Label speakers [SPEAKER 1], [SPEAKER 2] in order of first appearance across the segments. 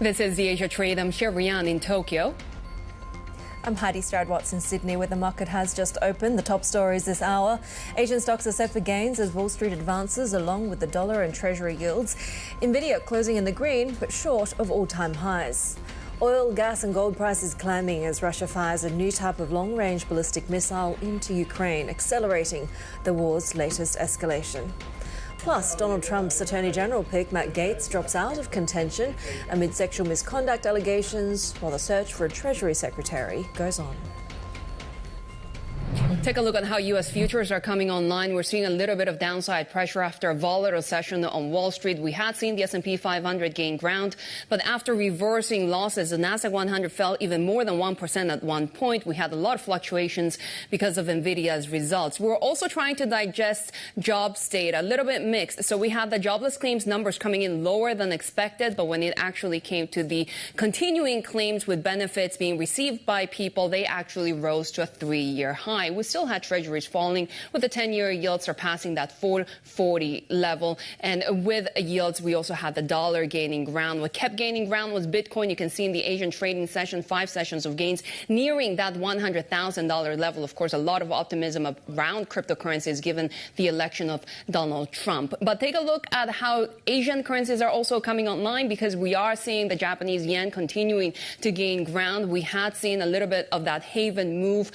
[SPEAKER 1] This is the Asia Trade. I'm Shery in Tokyo.
[SPEAKER 2] I'm Haidi, Stroud-Watts in Sydney, where the market has just opened. The top stories this hour. Asian stocks are set for gains as Wall Street advances, along with the dollar and Treasury yields. Nvidia closing in the green, but short of all-time highs. Oil, gas and gold prices climbing as Russia fires a new type of long-range ballistic missile into Ukraine, accelerating the war's latest escalation. Plus, Donald Trump's Attorney General pick, Matt Gaetz, drops out of contention amid sexual misconduct allegations, while the search for a Treasury Secretary goes on.
[SPEAKER 1] Take a look at how U.S. futures are coming online. We're seeing a little bit of downside pressure after a volatile session on Wall Street. We had seen the S&P 500 gain ground, but after reversing losses, the Nasdaq 100 fell even more than 1% at one point. We had a lot of fluctuations because of Nvidia's results. We're also trying to digest jobs data, a little bit mixed. So we had the jobless claims numbers coming in lower than expected, but when it actually came to the continuing claims with benefits being received by people, they actually rose to a 3-year high. We still had treasuries falling, with the 10-year yield surpassing that 440 level. And with yields, we also had the dollar gaining ground. What kept gaining ground was Bitcoin. You can see in the Asian trading session, 5 sessions of gains, nearing that $100,000 level. Of course, a lot of optimism around cryptocurrencies given the election of Donald Trump. But take a look at how Asian currencies are also coming online, because we are seeing the Japanese yen continuing to gain ground. We had seen a little bit of that haven move,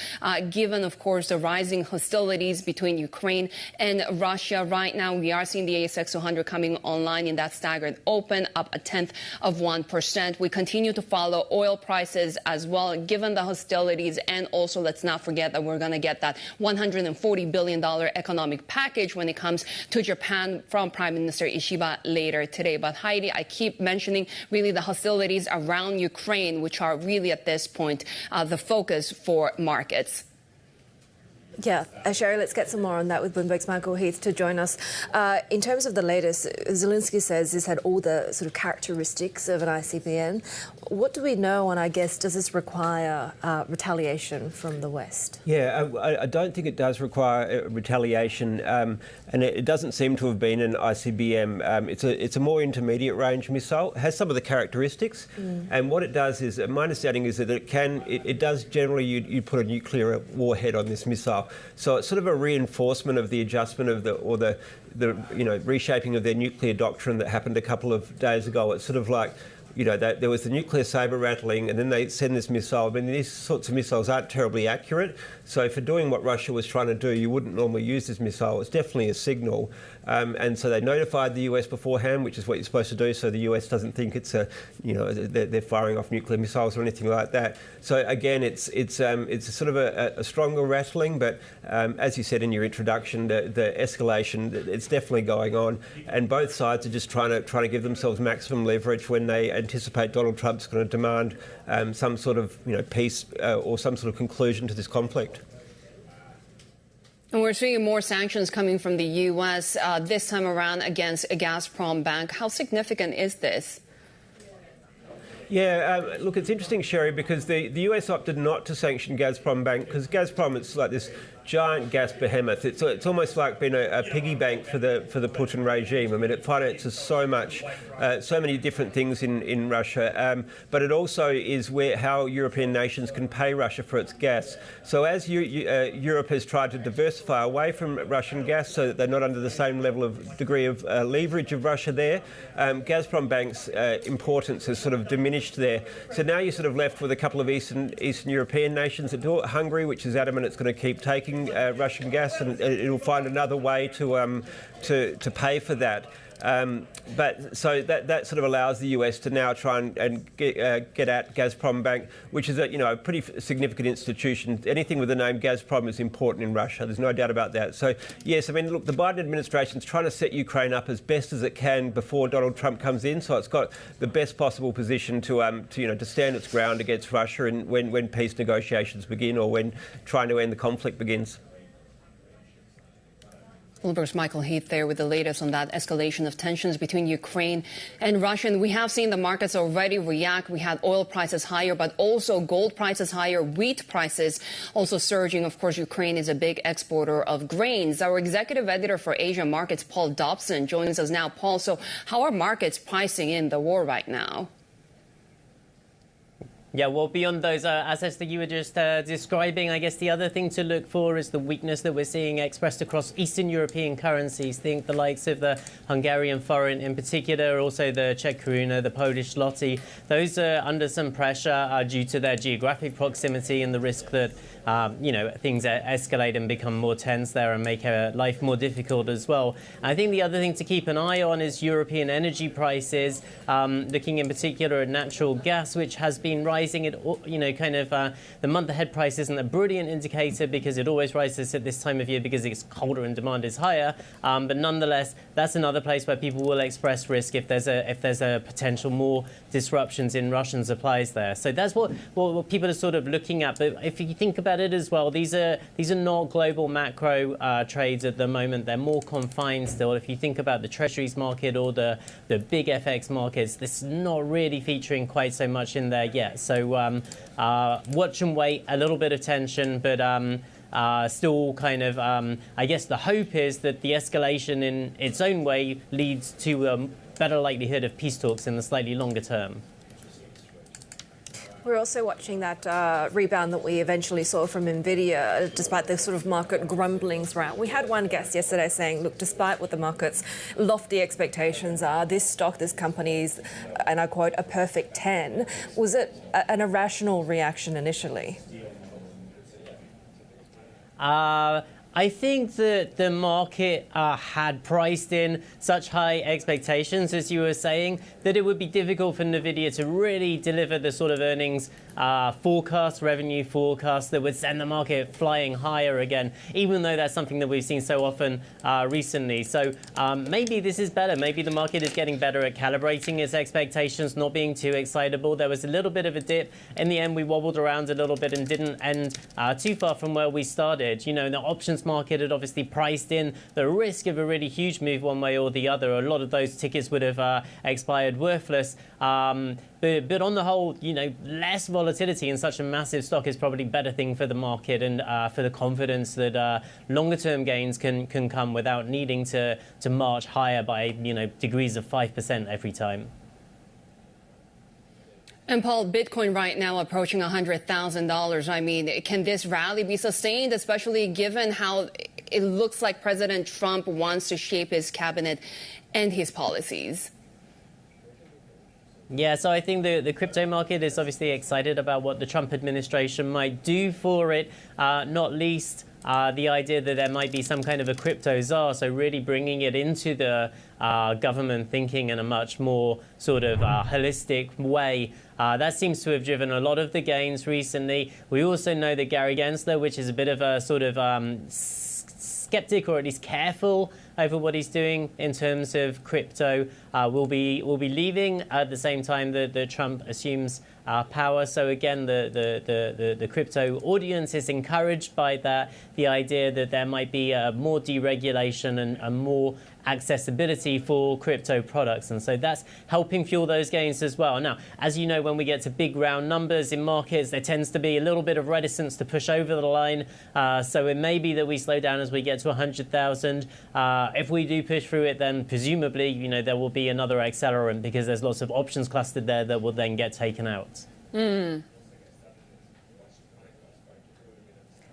[SPEAKER 1] given, of course, the rising hostilities between Ukraine and Russia. Right now, we are seeing the ASX 200 coming online in that staggered open, up 0.1%. We continue to follow oil prices as well, given the hostilities. And also, let's not forget that we're going to get that $140 billion economic package when it comes to Japan from Prime Minister Ishiba later today. But Haidi, I keep mentioning really the hostilities around Ukraine, which are really at this point the focus for markets.
[SPEAKER 2] Yeah, Shery, let's get some more on that with Bloomberg's Michael Heath to join us. In terms of the latest, Zelensky says this had all the sort of characteristics of an ICBM. What do we know, and I guess, does this require retaliation from the West?
[SPEAKER 3] Yeah, I don't think it does require retaliation, and it doesn't seem to have been an ICBM. It's a more intermediate range missile. It has some of the characteristics, and what it does is, my understanding is that it does generally, you put a nuclear warhead on this missile. So it's sort of a reinforcement of the adjustment of the reshaping of their nuclear doctrine that happened a couple of days ago. It's sort of like, there was the nuclear sabre rattling, and then they send this missile. I mean, these sorts of missiles aren't terribly accurate. So for doing what Russia was trying to do, you wouldn't normally use this missile. It's definitely a signal. And so they notified the US beforehand, which is what you're supposed to do, so the US doesn't think it's they're firing off nuclear missiles or anything like that. So again, it's sort of a stronger rattling, but as you said in your introduction, the escalation, it's definitely going on, and both sides are just trying to give themselves maximum leverage when they anticipate Donald Trump's going to demand some sort of peace or some sort of conclusion to this conflict.
[SPEAKER 1] And we're seeing more sanctions coming from the U.S. This time around against Gazprombank. How significant is this?
[SPEAKER 3] Yeah, look, it's interesting, Shery, because the US opted not to sanction Gazprombank because Gazprom is like this giant gas behemoth. It's almost like being a piggy bank for the Putin regime. I mean, it finances so many different things in Russia, but it also is how European nations can pay Russia for its gas. So as Europe has tried to diversify away from Russian gas so that they're not under the same level of degree of leverage of Russia there, Gazprombank's importance has sort of diminished there. So now you're sort of left with a couple of Eastern European nations that do it. Hungary, which is adamant it's going to keep taking Russian gas, and it'll find another way to pay for that. But so that sort of allows the US to now try and get at Gazprombank, which is a pretty significant institution. Anything with the name Gazprom is important in Russia. There's no doubt about that. So yes, I mean, look, the Biden administration's trying to set Ukraine up as best as it can before Donald Trump comes in. So it's got the best possible position to stand its ground against Russia, and when peace negotiations begin or when trying to end the conflict begins.
[SPEAKER 1] Bloomberg's Michael Heath there with the latest on that escalation of tensions between Ukraine and Russia. And we have seen the markets already react. We had oil prices higher, but also gold prices higher, wheat prices also surging. Of course, Ukraine is a big exporter of grains. Our executive editor for Asia markets, Paul Dobson, joins us now. Paul, so how are markets pricing in the war right now?
[SPEAKER 4] Yeah, well, beyond those assets that you were just describing, I guess the other thing to look for is the weakness that we're seeing expressed across Eastern European currencies. Think the likes of the Hungarian forint in particular, also the Czech koruna, the Polish zloty. Those are under some pressure due to their geographic proximity and the risk that things escalate and become more tense there and make life more difficult as well. I think the other thing to keep an eye on is European energy prices, looking in particular at natural gas, which has been rising. The month ahead price isn't a brilliant indicator because it always rises at this time of year because it's colder and demand is higher. But nonetheless, that's another place where people will express risk if there's a potential more disruptions in Russian supplies there. So that's what people are sort of looking at. But if you think about it as well, these are not global macro trades at the moment. They're more confined still. If you think about the treasuries market or the big FX markets, this is not really featuring quite so much in there yet. So watch and wait, a little bit of tension, but still kind of, I guess the hope is that the escalation in its own way leads to a better likelihood of peace talks in the slightly longer term.
[SPEAKER 2] We're also watching that rebound that we eventually saw from NVIDIA, despite the sort of market grumbling throughout. We had one guest yesterday saying, look, despite what the market's lofty expectations are, this stock, this company's, and I quote, a perfect 10. Was it an irrational reaction initially?
[SPEAKER 4] I think that the market had priced in such high expectations, as you were saying, that it would be difficult for NVIDIA to really deliver the sort of earnings revenue forecast that would send the market flying higher again, even though that's something that we've seen so often recently. So maybe this is better. Maybe the market is getting better at calibrating its expectations, not being too excitable. There was a little bit of a dip. In the end, we wobbled around a little bit and didn't end too far from where we started. You know, the options market had obviously priced in the risk of a really huge move one way or the other. A lot of those tickets would have expired worthless. But on the whole, less volatility in such a massive stock is probably a better thing for the market and for the confidence that longer-term gains can come without needing to march higher by, degrees of 5% every time.
[SPEAKER 1] And Paul, Bitcoin right now approaching $100,000. I mean, can this rally be sustained, especially given how it looks like President Trump wants to shape his cabinet and his policies?
[SPEAKER 4] Yeah, so I think the crypto market is obviously excited about what the Trump administration might do for it, not least the idea that there might be some kind of a crypto czar, so really bringing it into the government thinking in a much more sort of holistic way. That seems to have driven a lot of the gains recently. We also know that Gary Gensler, which is a bit of a sort of skeptic or at least careful over what he's doing in terms of crypto, will be leaving at the same time that Trump assumes power. So again, the crypto audience is encouraged by that, the idea that there might be more deregulation and more accessibility for crypto products. And so that's helping fuel those gains as well. Now, as you know, when we get to big round numbers in markets, there tends to be a little bit of reticence to push over the line. So it may be that we slow down as we get to 100,000. If we do push through it, then presumably, there will be another accelerant because there's lots of options clustered there that will then get taken out.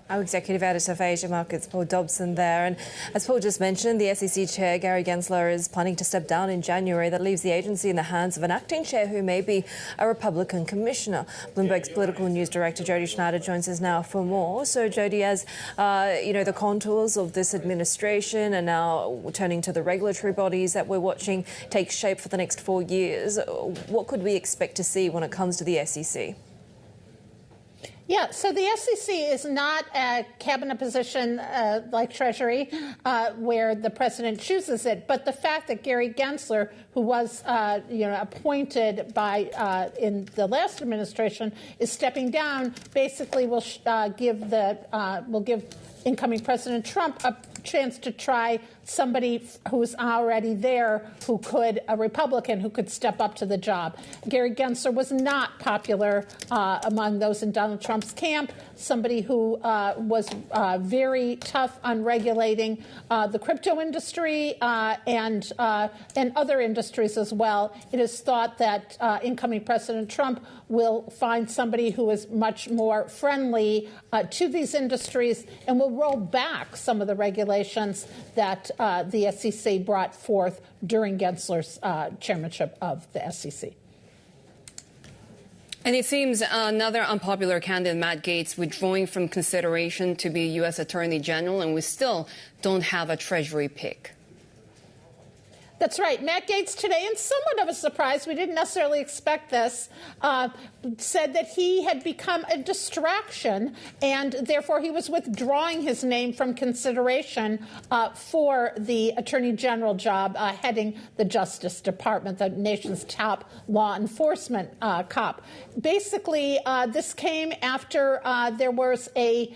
[SPEAKER 2] Our executive editor for Asia Markets, Paul Dobson, there. And as Paul just mentioned, the SEC chair, Gary Gensler, is planning to step down in January. That leaves the agency in the hands of an acting chair who may be a Republican commissioner. Bloomberg's political news director, Jody Schneider, joins us now for more. So, Jody, as the contours of this administration are now turning to the regulatory bodies that we're watching take shape for the next 4 years, what could we expect to see when it comes to the SEC?
[SPEAKER 5] Yeah, so the SEC is not a cabinet position like Treasury, where the president chooses it. But the fact that Gary Gensler, who was appointed by in the last administration, is stepping down, basically will give incoming President Trump a chance to try somebody who's already there who could, a Republican who could step up to the job. Gary Gensler was not popular among those in Donald Trump's camp, somebody who was very tough on regulating the crypto industry and other industries as well. It is thought that incoming President Trump will find somebody who is much more friendly to these industries and will roll back some of the regulations that the SEC brought forth during Gensler's chairmanship of the SEC.
[SPEAKER 1] And it seems another unpopular candidate, Matt Gaetz, withdrawing from consideration to be U.S. Attorney General, and we still don't have a Treasury pick.
[SPEAKER 5] That's right. Matt Gaetz today, in somewhat of a surprise, we didn't necessarily expect this, said that he had become a distraction and therefore he was withdrawing his name from consideration for the Attorney General job heading the Justice Department, the nation's top law enforcement cop. Basically, this came after there was a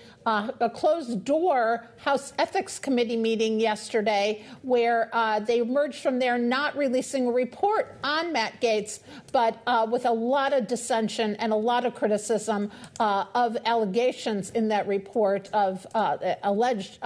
[SPEAKER 5] closed-door House Ethics Committee meeting yesterday where they emerged from there not releasing a report on Matt Gaetz, but with a lot of dissension and a lot of criticism of allegations in that report of alleged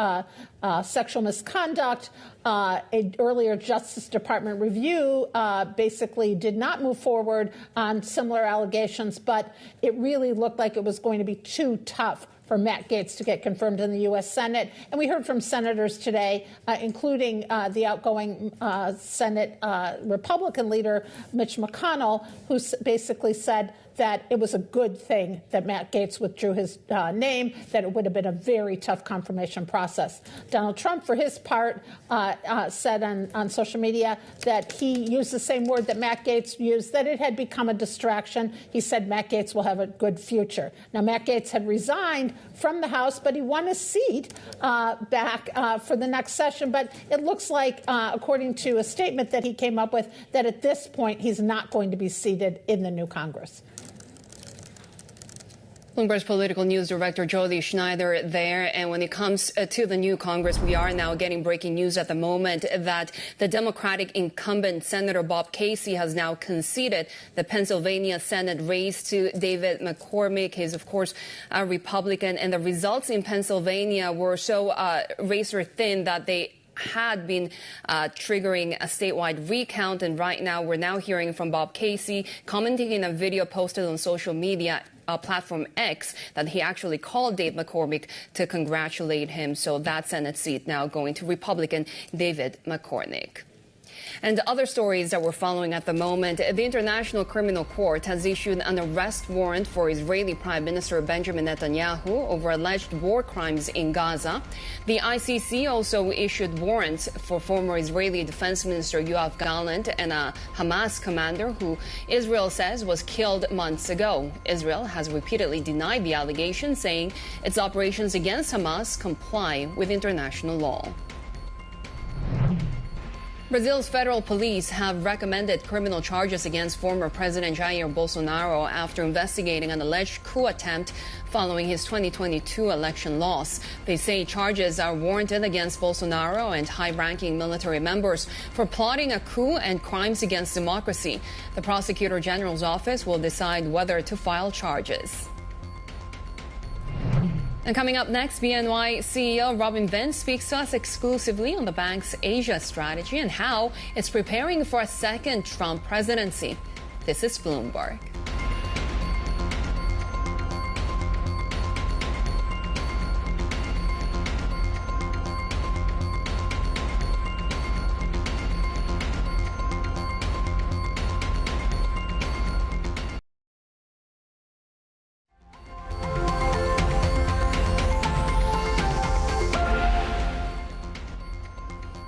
[SPEAKER 5] sexual misconduct. An earlier Justice Department review basically did not move forward on similar allegations, but it really looked like it was going to be too tough for Matt Gaetz to get confirmed in the U.S. Senate. And we heard from senators today, including the outgoing Senate Republican leader, Mitch McConnell, who basically said that it was a good thing that Matt Gaetz withdrew his name, that it would have been a very tough confirmation process. Donald Trump, for his part, said on social media that he used the same word that Matt Gaetz used, that it had become a distraction. He said Matt Gaetz will have a good future. Now, Matt Gaetz had resigned from the House, but he won his seat back for the next session. But it looks like, according to a statement that he came up with, that at this point he's not going to be seated in the new Congress.
[SPEAKER 1] Bloomberg's political news director Jody Schneider there. And when it comes to the new Congress, we are now getting breaking news at the moment that the Democratic incumbent Senator Bob Casey has now conceded the Pennsylvania Senate race to David McCormick. He's, of course, a Republican. And the results in Pennsylvania were so razor thin that they had been triggering a statewide recount. And right now, we're now hearing from Bob Casey commenting in a video posted on social media platform X that he actually called Dave McCormick to congratulate him. So that Senate seat now going to Republican David McCormick. And other stories that we're following at the moment, the International Criminal Court has issued an arrest warrant for Israeli Prime Minister Benjamin Netanyahu over alleged war crimes in Gaza. The ICC also issued warrants for former Israeli Defense Minister Yoav Gallant and a Hamas commander who Israel says was killed months ago. Israel has repeatedly denied the allegation, saying its operations against Hamas comply with international law. Brazil's federal police have recommended criminal charges against former President Jair Bolsonaro after investigating an alleged coup attempt following his 2022 election loss. They say charges are warranted against Bolsonaro and high-ranking military members for plotting a coup and crimes against democracy. The Prosecutor General's office will decide whether to file charges. And coming up next, BNY CEO Robin Vince speaks to us exclusively on the bank's Asia strategy and how it's preparing for a second Trump presidency. This is Bloomberg.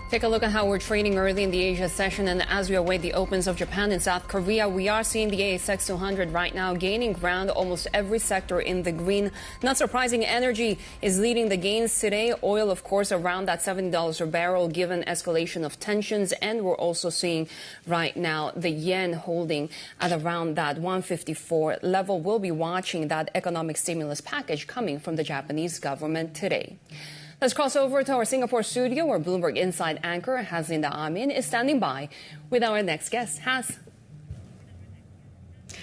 [SPEAKER 1] Take a look at how we're trading early in the Asia session. And as we await the opens of Japan and South Korea, we are seeing the ASX 200 right now gaining ground, almost every sector in the green. Not surprising, energy is leading the gains today. Oil, of course, around that $70 a barrel given escalation of tensions. And we're also seeing right now the yen holding at around that 154 level. We'll be watching that economic stimulus package coming from the Japanese government today. Let's cross over to our Singapore studio where Bloomberg Inside anchor Hazinda Amin is standing by with our next guest. Haz.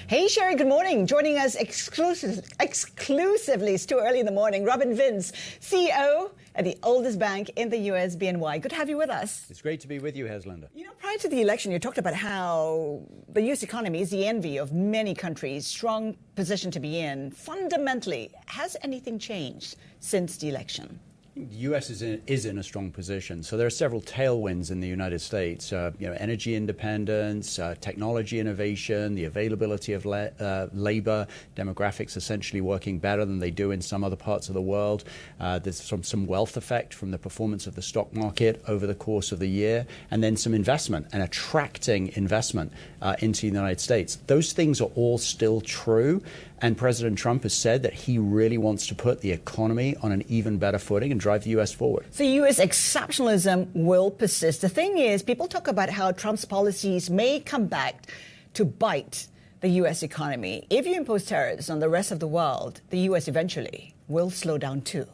[SPEAKER 6] Hey, Shery, good morning. Joining us exclusively, it's too early in the morning, Robin Vince, CEO at the oldest bank in the U.S., BNY. Good to have you with us.
[SPEAKER 7] It's great to be with you, Haslanda.
[SPEAKER 6] You know, prior to the election, you talked about how the U.S. economy is the envy of many countries, strong position to be in. Fundamentally, has anything changed since the election?
[SPEAKER 7] The U.S. is in a strong position. So there are several tailwinds in the United States. Energy independence, technology innovation, the availability of labor, demographics essentially working better than they do in some other parts of the world. There's some wealth effect from the performance of the stock market over the course of the year, and then some investment and attracting investment into the United States. Those things are all still true. And President Trump has said that he really wants to put the economy on an even better footing and drive the U.S. forward.
[SPEAKER 6] So U.S. exceptionalism will persist. The thing is, people talk about how Trump's policies may come back to bite the U.S. economy. If you impose tariffs on the rest of the world, the U.S. eventually will slow down too.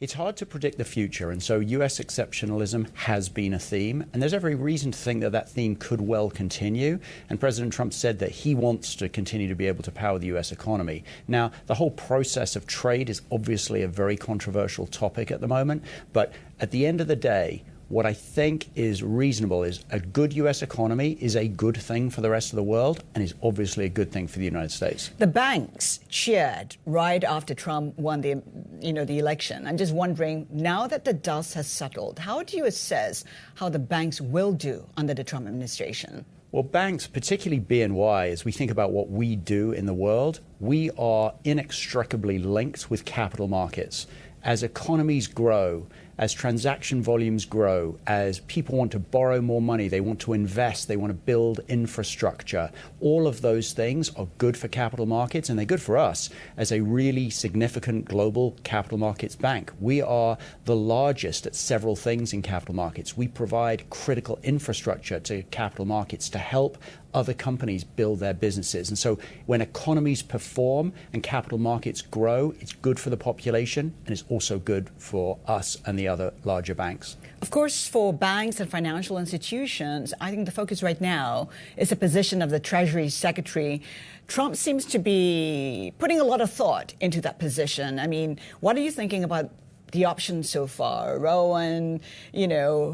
[SPEAKER 7] It's hard to predict the future, and so U.S. exceptionalism has been a theme, and there's every reason to think that that theme could well continue. And President Trump said that he wants to continue to be able to power the U.S. economy. Now, the whole process of trade is obviously a very controversial topic at the moment, but at the end of the day, what I think is reasonable is a good U.S. economy is a good thing for the rest of the world and is obviously a good thing for the United States.
[SPEAKER 6] The banks cheered right after Trump won the election. I'm just wondering, now that the dust has settled, how do you assess how the banks will do under the Trump administration?
[SPEAKER 7] Well, banks, particularly BNY, as we think about what we do in the world, we are inextricably linked with capital markets. As economies grow, as transaction volumes grow, as people want to borrow more money, they want to invest, they want to build infrastructure, all of those things are good for capital markets, and they're good for us as a really significant global capital markets bank. We are the largest at several things in capital markets. We provide critical infrastructure to capital markets to help other companies build their businesses. And so when economies perform and capital markets grow, it's good for the population, and it's also good for us and the other larger banks.
[SPEAKER 6] Of course, for banks and financial institutions, I think the focus right now is the position of the Treasury Secretary. Trump seems to be putting a lot of thought into that position. I mean, what are you thinking about the options so far? Rowan,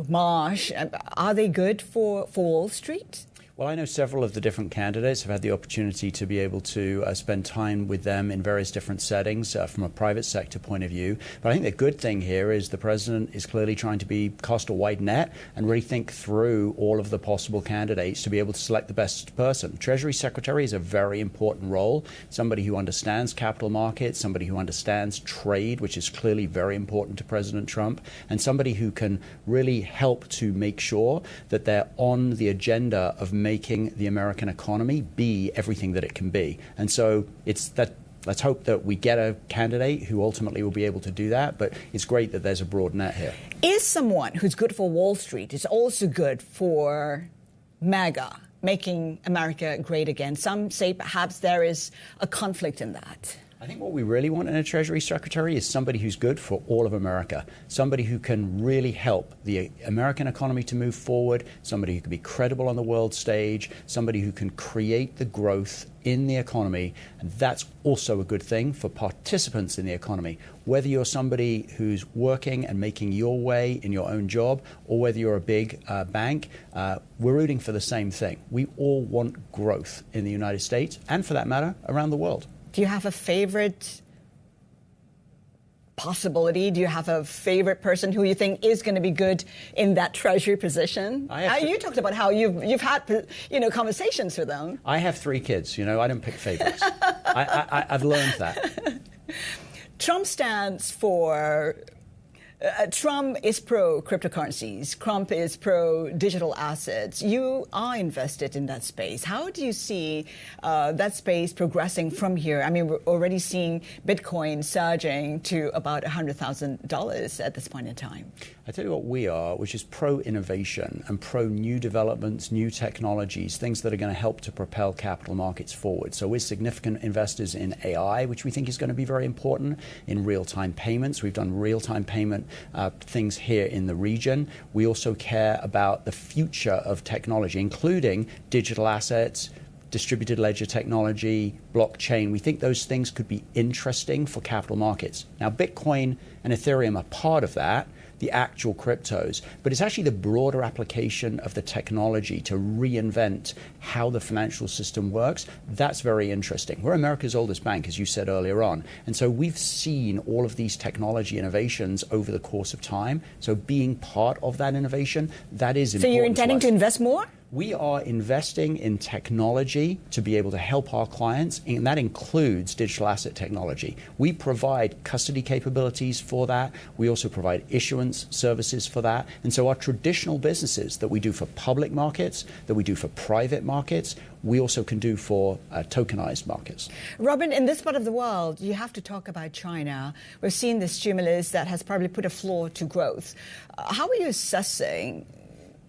[SPEAKER 6] Marsh, are they good for Wall Street?
[SPEAKER 7] Well, I know several of the different candidates. Have had the opportunity to be able to spend time with them in various different settings from a private sector point of view. But I think the good thing here is the president is clearly trying to cast a wide net and really think through all of the possible candidates to be able to select the best person. Treasury Secretary is a very important role. Somebody who understands capital markets, somebody who understands trade, which is clearly very important to President Trump, and somebody who can really help to make sure that they're on the agenda of making the American economy be everything that it can be. And so let's hope that we get a candidate who ultimately will be able to do that, but it's great that there's a broad net here.
[SPEAKER 6] Is someone who's good for Wall Street is also good for MAGA, making America great again? Some say perhaps there is a conflict in that.
[SPEAKER 7] I think what we really want in a Treasury Secretary is somebody who's good for all of America, somebody who can really help the American economy to move forward, somebody who can be credible on the world stage, somebody who can create the growth in the economy. And that's also a good thing for participants in the economy. Whether you're somebody who's working and making your way in your own job, or whether you're a big bank, we're rooting for the same thing. We all want growth in the United States, and for that matter, around the world.
[SPEAKER 6] Do you have a favorite possibility? Do you have a favorite person who you think is going to be good in that treasury position? You talked about how you've had conversations with them.
[SPEAKER 7] I have 3 kids. I don't pick favorites. I've learned that.
[SPEAKER 6] Trump stands for. Trump is pro-cryptocurrencies. Trump is pro-digital assets. You are invested in that space. How do you see that space progressing from here? I mean, we're already seeing Bitcoin surging to about $100,000 at this point in time.
[SPEAKER 7] I tell you what we are, which is pro-innovation and pro-new developments, new technologies, things that are going to help to propel capital markets forward. So we're significant investors in AI, which we think is going to be very important, in real-time payments. We've done real-time payment different things here in the region. We also care about the future of technology, including digital assets, distributed ledger technology, blockchain. We think those things could be interesting for capital markets. Now, Bitcoin and Ethereum are part of that, the actual cryptos, but it's actually the broader application of the technology to reinvent how the financial system works. That's very interesting. We're America's oldest bank, as you said earlier on. And so we've seen all of these technology innovations over the course of time. So being part of that innovation, that is important.
[SPEAKER 6] So you're intending to invest more?
[SPEAKER 7] We are investing in technology to be able to help our clients, and that includes digital asset technology. We provide custody capabilities for that. We also provide issuance services for that. And so our traditional businesses that we do for public markets, that we do for private markets, we also can do for tokenized markets.
[SPEAKER 6] Robin, in this part of the world, you have to talk about China. We've seen the stimulus that has probably put a floor to growth. How are you assessing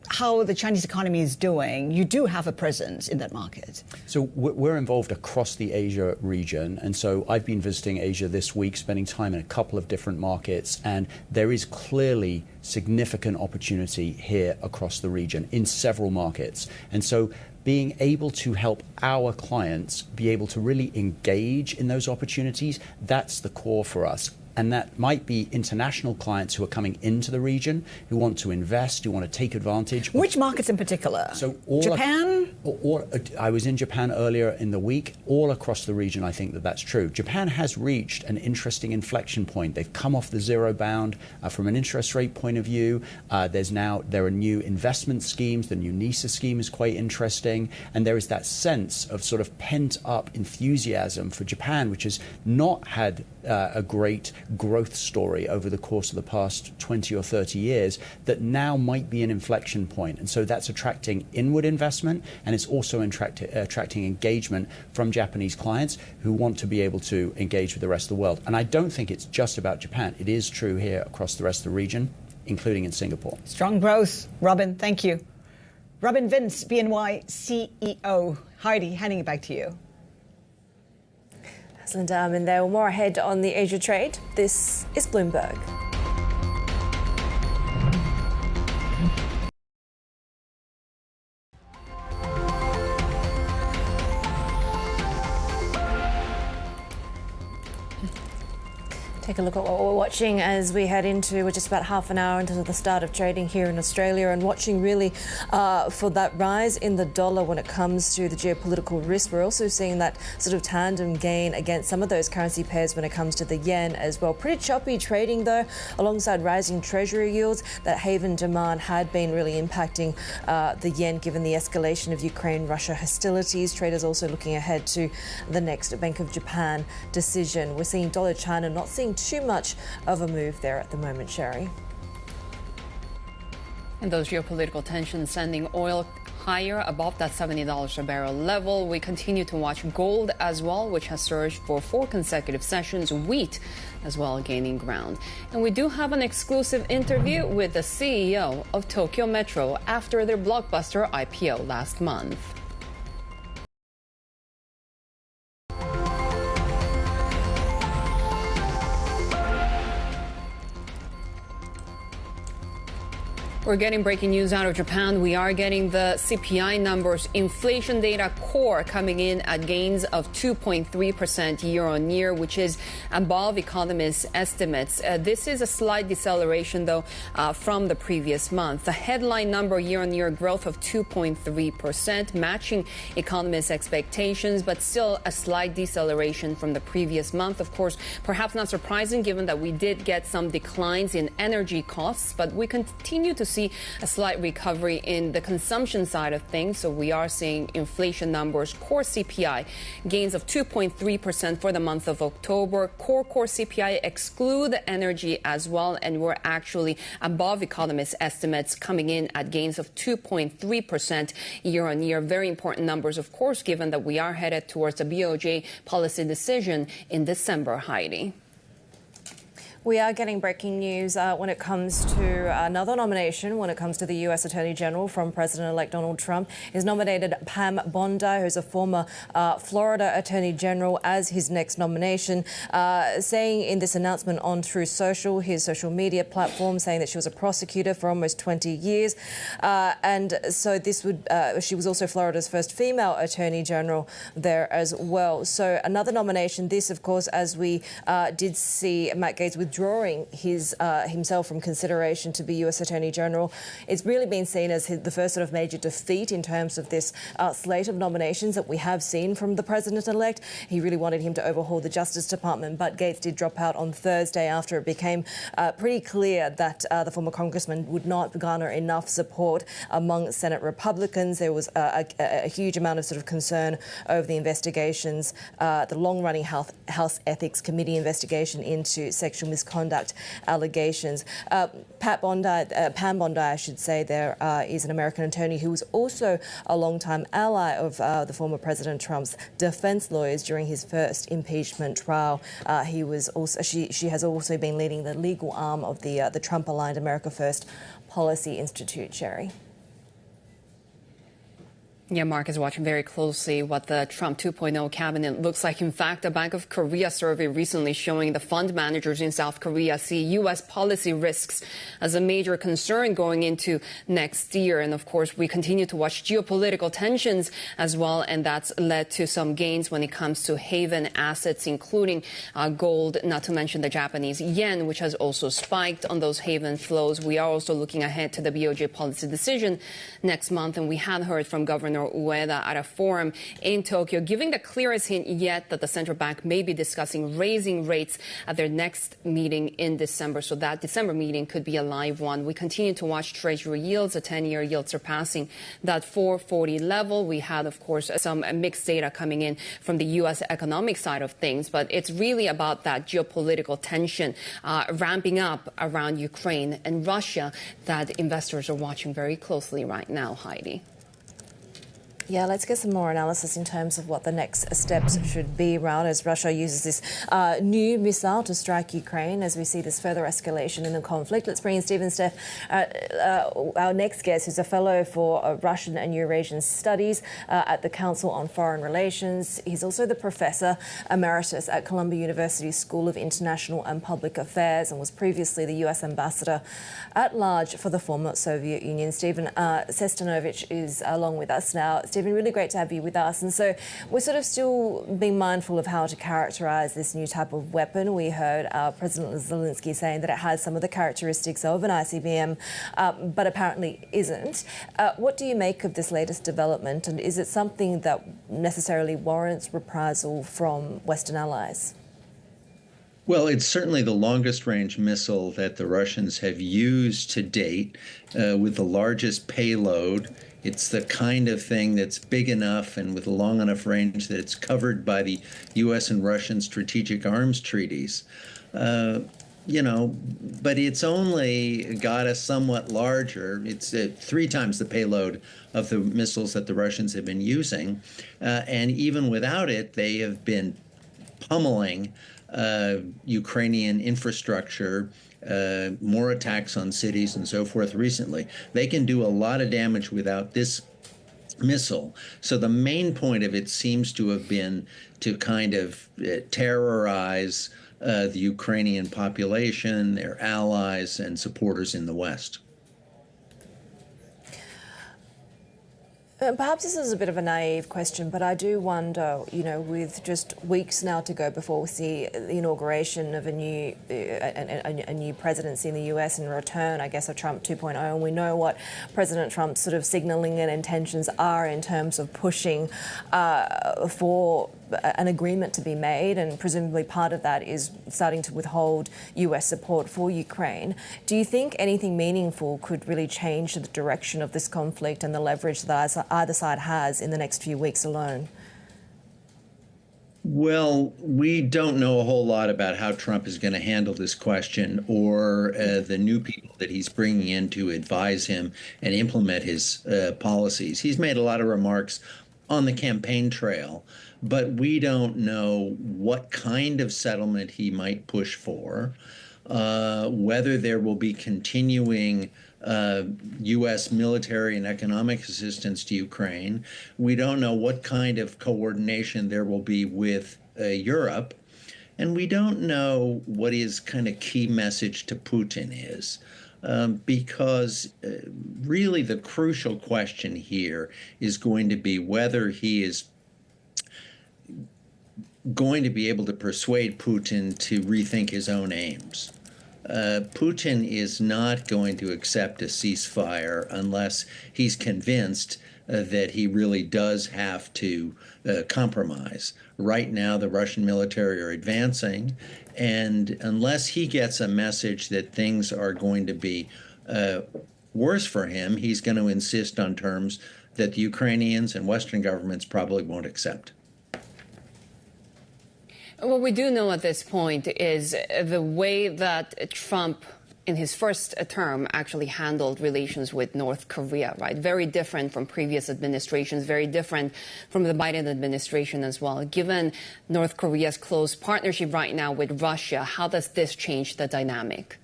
[SPEAKER 6] how the Chinese economy is doing? You do have a presence in that market.
[SPEAKER 7] So we're involved across the Asia region. And so I've been visiting Asia this week, spending time in a couple of different markets. And there is clearly significant opportunity here across the region in several markets. And so being able to help our clients be able to really engage in those opportunities, that's the core for us. And that might be international clients who are coming into the region, who want to invest, who want to take advantage.
[SPEAKER 6] Which markets in particular?
[SPEAKER 7] So
[SPEAKER 6] Japan?
[SPEAKER 7] I was in Japan earlier in the week. All across the region, I think that that's true. Japan has reached an interesting inflection point. They've come off the zero bound from an interest rate point of view. There are new investment schemes. The new NISA scheme is quite interesting. And there is that sense of sort of pent-up enthusiasm for Japan, which has not had a great growth story over the course of the past 20 or 30 years, that now might be an inflection point. And so that's attracting inward investment, and it's also attracting engagement from Japanese clients who want to be able to engage with the rest of the world. And I don't think it's just about Japan. It is true here across the rest of the region, including in Singapore.
[SPEAKER 6] Strong growth. Robin, thank you. Robin Vince, BNY CEO. Haidi, handing it back to you.
[SPEAKER 2] Excellent, and there were more ahead on the Asia trade. This is Bloomberg. Take a look at what we're watching as we head into, we're just about half an hour into the start of trading here in Australia, and watching really for that rise in the dollar when it comes to the geopolitical risk. We're also seeing that sort of tandem gain against some of those currency pairs when it comes to the yen as well. Pretty choppy trading though, alongside rising treasury yields. That haven demand had been really impacting the yen given the escalation of Ukraine-Russia hostilities. Traders also looking ahead to the next Bank of Japan decision. We're seeing dollar China not seeing too much of a move there at the moment, Shery.
[SPEAKER 1] And those geopolitical tensions sending oil higher above that $70 a barrel level. We continue to watch gold as well, which has surged for 4 consecutive sessions. Wheat as well gaining ground. And we do have an exclusive interview with the CEO of Tokyo Metro after their blockbuster IPO last month. We're getting breaking news out of Japan. We are getting the CPI numbers, inflation data core, coming in at gains of 2.3% year on year, which is above economists' estimates. This is a slight deceleration, though, from the previous month. The headline number year on year growth of 2.3%, matching economists' expectations, but still a slight deceleration from the previous month. Of course, perhaps not surprising given that we did get some declines in energy costs, but we continue to see a slight recovery in the consumption side of things. So we are seeing inflation numbers, core CPI gains of 2.3% for the month of October. Core CPI exclude energy as well, and we're actually above economists' estimates, coming in at gains of 2.3% year on year. Very important numbers, of course, given that we are headed towards a BOJ policy decision in December, Haidi.
[SPEAKER 2] We are getting breaking news when it comes to another nomination, when it comes to the US Attorney General from President-elect Donald Trump. He's nominated Pam Bondi, who's a former Florida Attorney General, as his next nomination, saying in this announcement on Truth Social, his social media platform, saying that she was a prosecutor for almost 20 years. And so this would, she was also Florida's first female Attorney General there as well. So another nomination, this, of course, as we did see Matt Gaetz withdrawing himself from consideration to be US Attorney General. It's really been seen as the first sort of major defeat in terms of this slate of nominations that we have seen from the President-elect. He really wanted him to overhaul the Justice Department, but Gaetz did drop out on Thursday after it became pretty clear that the former congressman would not garner enough support among Senate Republicans. There was a huge amount of sort of concern over the investigations, the long-running House Ethics Committee investigation into sexual misconduct allegations. Pam Bondi, I should say, there is an American attorney who was also a long-time ally of the former President Trump's defense lawyers during his first impeachment trial. He was also, she has also been leading the legal arm of the Trump-aligned America First Policy Institute. Shery.
[SPEAKER 1] Yeah, Mark is watching very closely what the Trump 2.0 cabinet looks like. In fact, a Bank of Korea survey recently showing the fund managers in South Korea see U.S. policy risks as a major concern going into next year. And of course, we continue to watch geopolitical tensions as well. And that's led to some gains when it comes to haven assets, including gold, not to mention the Japanese yen, which has also spiked on those haven flows. We are also looking ahead to the BOJ policy decision next month. And we have heard from Governor Ueda at a forum in Tokyo, giving the clearest hint yet that the central bank may be discussing raising rates at their next meeting in December. So that December meeting could be a live one. We continue to watch Treasury yields, a 10-year yield surpassing that 440 level. We had, of course, some mixed data coming in from the U.S. economic side of things, but it's really about that geopolitical tension ramping up around Ukraine and Russia that investors are watching very closely right now, Haidi.
[SPEAKER 2] Yeah, let's get some more analysis in terms of what the next steps should be, Raul, as Russia uses this new missile to strike Ukraine, as we see this further escalation in the conflict. Let's bring in Stephen Steff, our next guest, who's a fellow for Russian and Eurasian Studies at the Council on Foreign Relations. He's also the Professor Emeritus at Columbia University School of International and Public Affairs and was previously the US Ambassador at Large for the former Soviet Union. Stephen, Sestanovich is along with us now. Stephen, really great to have you with us. And so we're sort of still being mindful of how to characterise this new type of weapon. We heard President Zelensky saying that it has some of the characteristics of an ICBM, but apparently isn't. What do you make of this latest development, and is it something that necessarily warrants reprisal from Western allies?
[SPEAKER 8] Well, it's certainly the longest range missile that the Russians have used to date, with the largest payload. It's the kind of thing that's big enough and with a long enough range that it's covered by the U.S. and Russian strategic arms treaties. But it's only got a somewhat larger, it's 3 times the payload of the missiles that the Russians have been using. And even without it, they have been pummeling Ukrainian infrastructure, more attacks on cities and so forth recently. They can do a lot of damage without this missile. So the main point of it seems to have been to kind of terrorize the Ukrainian population, their allies and supporters in the West.
[SPEAKER 2] Perhaps this is a bit of a naive question, but I do wonder, with just weeks now to go before we see the inauguration of a new presidency in the US in return, I guess, of Trump 2.0, and we know what President Trump's sort of signalling and intentions are in terms of pushing for an agreement to be made, and presumably part of that is starting to withhold US support for Ukraine. Do you think anything meaningful could really change the direction of this conflict and the leverage that either side has in the next few weeks alone?
[SPEAKER 8] Well, we don't know a whole lot about how Trump is going to handle this question or the new people that he's bringing in to advise him and implement his policies. He's made a lot of remarks on the campaign trail, but we don't know what kind of settlement he might push for. whether there will be continuing U.S. military and economic assistance to Ukraine. We don't know what kind of coordination there will be with Europe. And we don't know what his kind of key message to Putin is. Because really the crucial question here is going to be whether he is going to be able to persuade Putin to rethink his own aims. Putin is not going to accept a ceasefire unless he's convinced that he really does have to compromise. Right now, the Russian military are advancing, and unless he gets a message that things are going to be worse for him, he's going to insist on terms that the Ukrainians and Western governments probably won't accept.
[SPEAKER 1] What we do know at this point is the way that Trump, in his first term, actually handled relations with North Korea, right? Very different from previous administrations, very different from the Biden administration as well. Given North Korea's close partnership right now with Russia, how does this change the dynamic?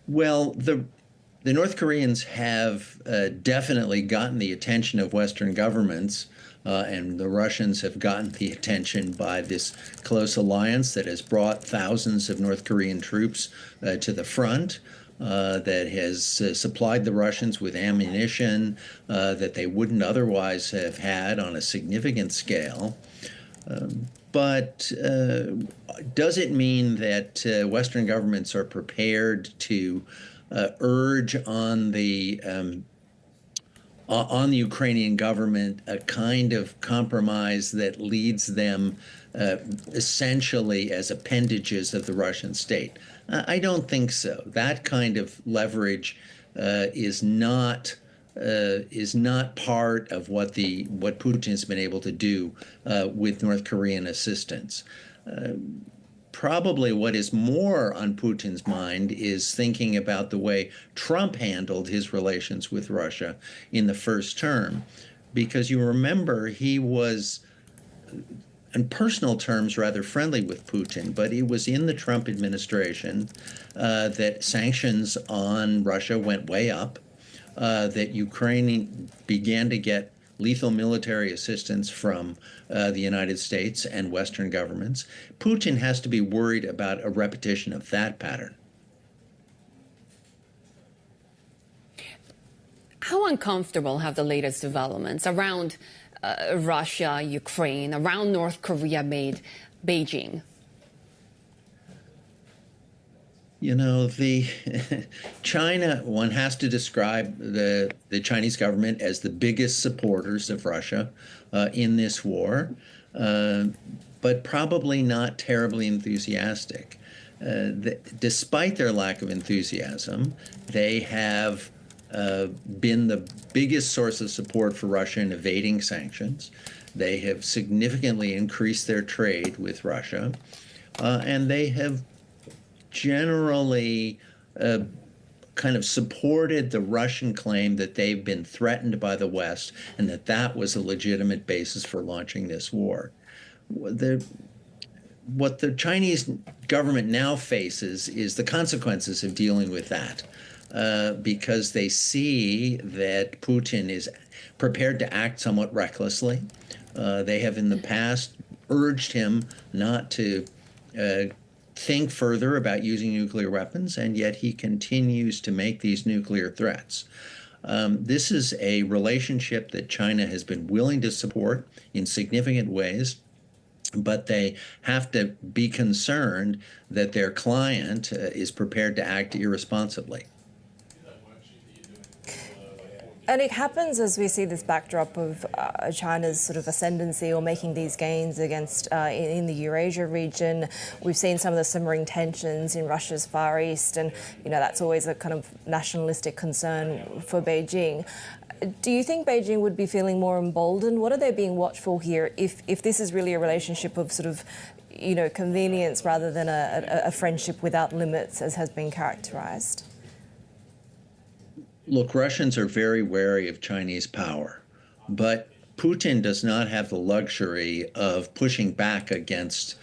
[SPEAKER 8] Well, the North Koreans have definitely gotten the attention of Western governments. And the Russians have gotten the attention by this close alliance that has brought thousands of North Korean troops to the front, that has supplied the Russians with ammunition that they wouldn't otherwise have had on a significant scale. But does it mean that Western governments are prepared to urge on the Ukrainian government a kind of compromise that leads them essentially as appendages of the Russian state? I don't think so. That kind of leverage is not part of what Putin has been able to do with North Korean assistance. Probably what is more on Putin's mind is thinking about the way Trump handled his relations with Russia in the first term. Because you remember he was, in personal terms, rather friendly with Putin, but it was in the Trump administration that sanctions on Russia went way up, that Ukraine began to get lethal military assistance from the United States and Western governments. Putin has to be worried about a repetition of that pattern.
[SPEAKER 1] How uncomfortable have the latest developments around Russia, Ukraine, around North Korea made Beijing?
[SPEAKER 8] You know, the China, one has to describe the Chinese government as the biggest supporters of Russia in this war, but probably not terribly enthusiastic. Despite their lack of enthusiasm, they have been the biggest source of support for Russia in evading sanctions. They have significantly increased their trade with Russia, and they have generally kind of supported the Russian claim that they've been threatened by the West and that was a legitimate basis for launching this war. What the Chinese government now faces is the consequences of dealing with that, because they see that Putin is prepared to act somewhat recklessly. They have in the past urged him not to think further about using nuclear weapons, and yet he continues to make these nuclear threats. This is a relationship that China has been willing to support in significant ways, but they have to be concerned that their client is prepared to act irresponsibly.
[SPEAKER 2] And it happens as we see this backdrop of China's sort of ascendancy or making these gains against in the Eurasia region. We've seen some of the simmering tensions in Russia's Far East, and that's always a kind of nationalistic concern for Beijing. Do you think Beijing would be feeling more emboldened? What are they being watchful here if this is really a relationship of sort of convenience rather than a friendship without limits, as has been characterized?
[SPEAKER 8] Look, Russians are very wary of Chinese power, but Putin does not have the luxury of pushing back against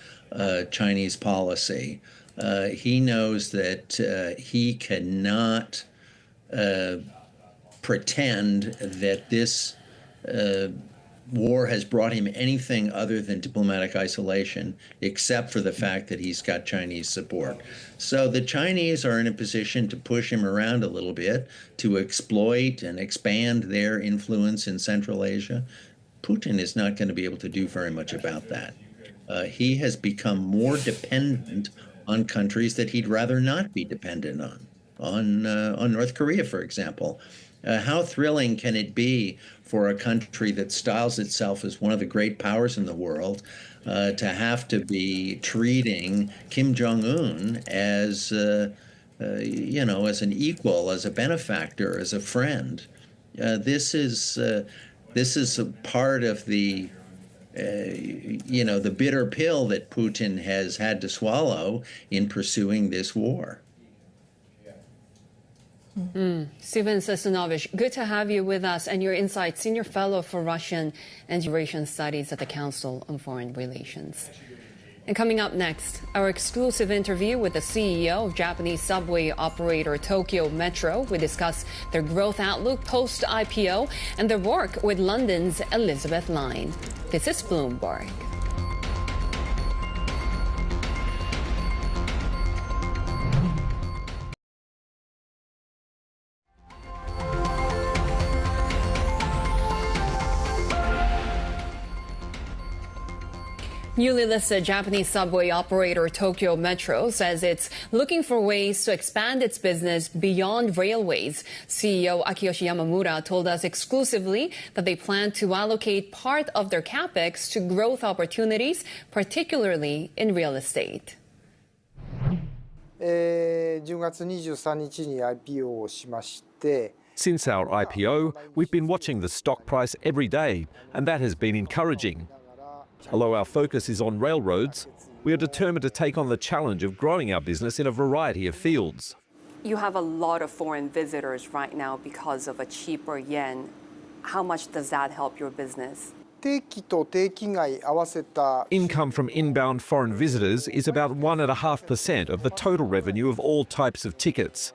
[SPEAKER 8] Chinese policy He knows that he cannot pretend that this war has brought him anything other than diplomatic isolation, except for the fact that he's got Chinese support. So the Chinese are in a position to push him around a little bit, to exploit and expand their influence in Central Asia. Putin is not going to be able to do very much about that. He has become more dependent on countries that he'd rather not be dependent on North Korea, for example. How thrilling can it be for a country that styles itself as one of the great powers in the world to have to be treating Kim Jong-un as, as an equal, as a benefactor, as a friend? This is a part of the the bitter pill that Putin has had to swallow in pursuing this war.
[SPEAKER 1] Stephen Sestanovich, good to have you with us and your insights, Senior Fellow for Russian and Eurasian Studies at the Council on Foreign Relations. And coming up next, our exclusive interview with the CEO of Japanese subway operator Tokyo Metro. We discuss their growth outlook post-IPO and their work with London's Elizabeth Line. This is Bloomberg. Newly listed Japanese subway operator Tokyo Metro says it's looking for ways to expand its business beyond railways. CEO Akiyoshi Yamamura told us exclusively that they plan to allocate part of their capex to growth opportunities, particularly in real estate.
[SPEAKER 9] 10月23日に IPO をしまして
[SPEAKER 10] Since our IPO, we've been watching the stock price every day, and that has been encouraging. Although our focus is on railroads, we are determined to take on the challenge of growing our business in a variety of fields.
[SPEAKER 11] You have a lot of foreign visitors right now because of a cheaper yen. How much does that help your business?
[SPEAKER 9] 定期と定期外合わせた
[SPEAKER 10] Income from inbound foreign visitors is about 1.5% of the total revenue of all types of tickets.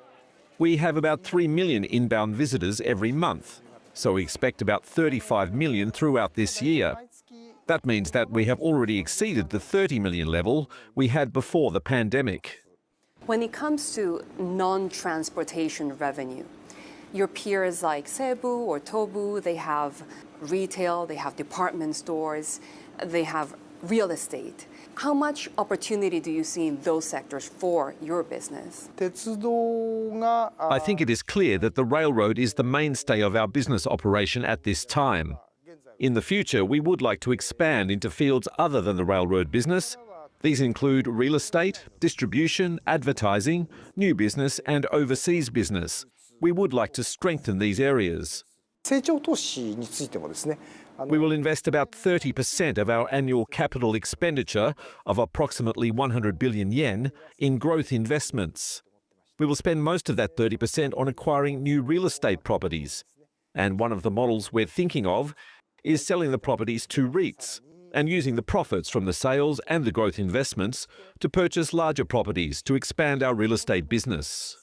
[SPEAKER 10] We have about 3 million inbound visitors every month, so we expect about 35 million throughout this year. That means that we have already exceeded the 30 million level we had before the pandemic.
[SPEAKER 11] When it comes to non-transportation revenue, your peers like Cebu or Tobu, they have retail, they have department stores, they have real estate. How much opportunity do you see in those sectors for your business?
[SPEAKER 9] 鉄道が
[SPEAKER 10] I think it is clear that the railroad is the mainstay of our business operation at this time. In the future, we would like to expand into fields other than the railroad business. These include real estate, distribution, advertising, new business, and overseas business. We would like to strengthen these areas.
[SPEAKER 9] 成長投資についてもですね
[SPEAKER 10] We will invest about 30% of our annual capital expenditure of approximately 100 billion yen in growth investments. We will spend most of that 30% on acquiring new real estate properties. And one of the models we're thinking of is selling the properties to REITs and using the profits from the sales and the growth investments to purchase larger properties to expand our real estate business.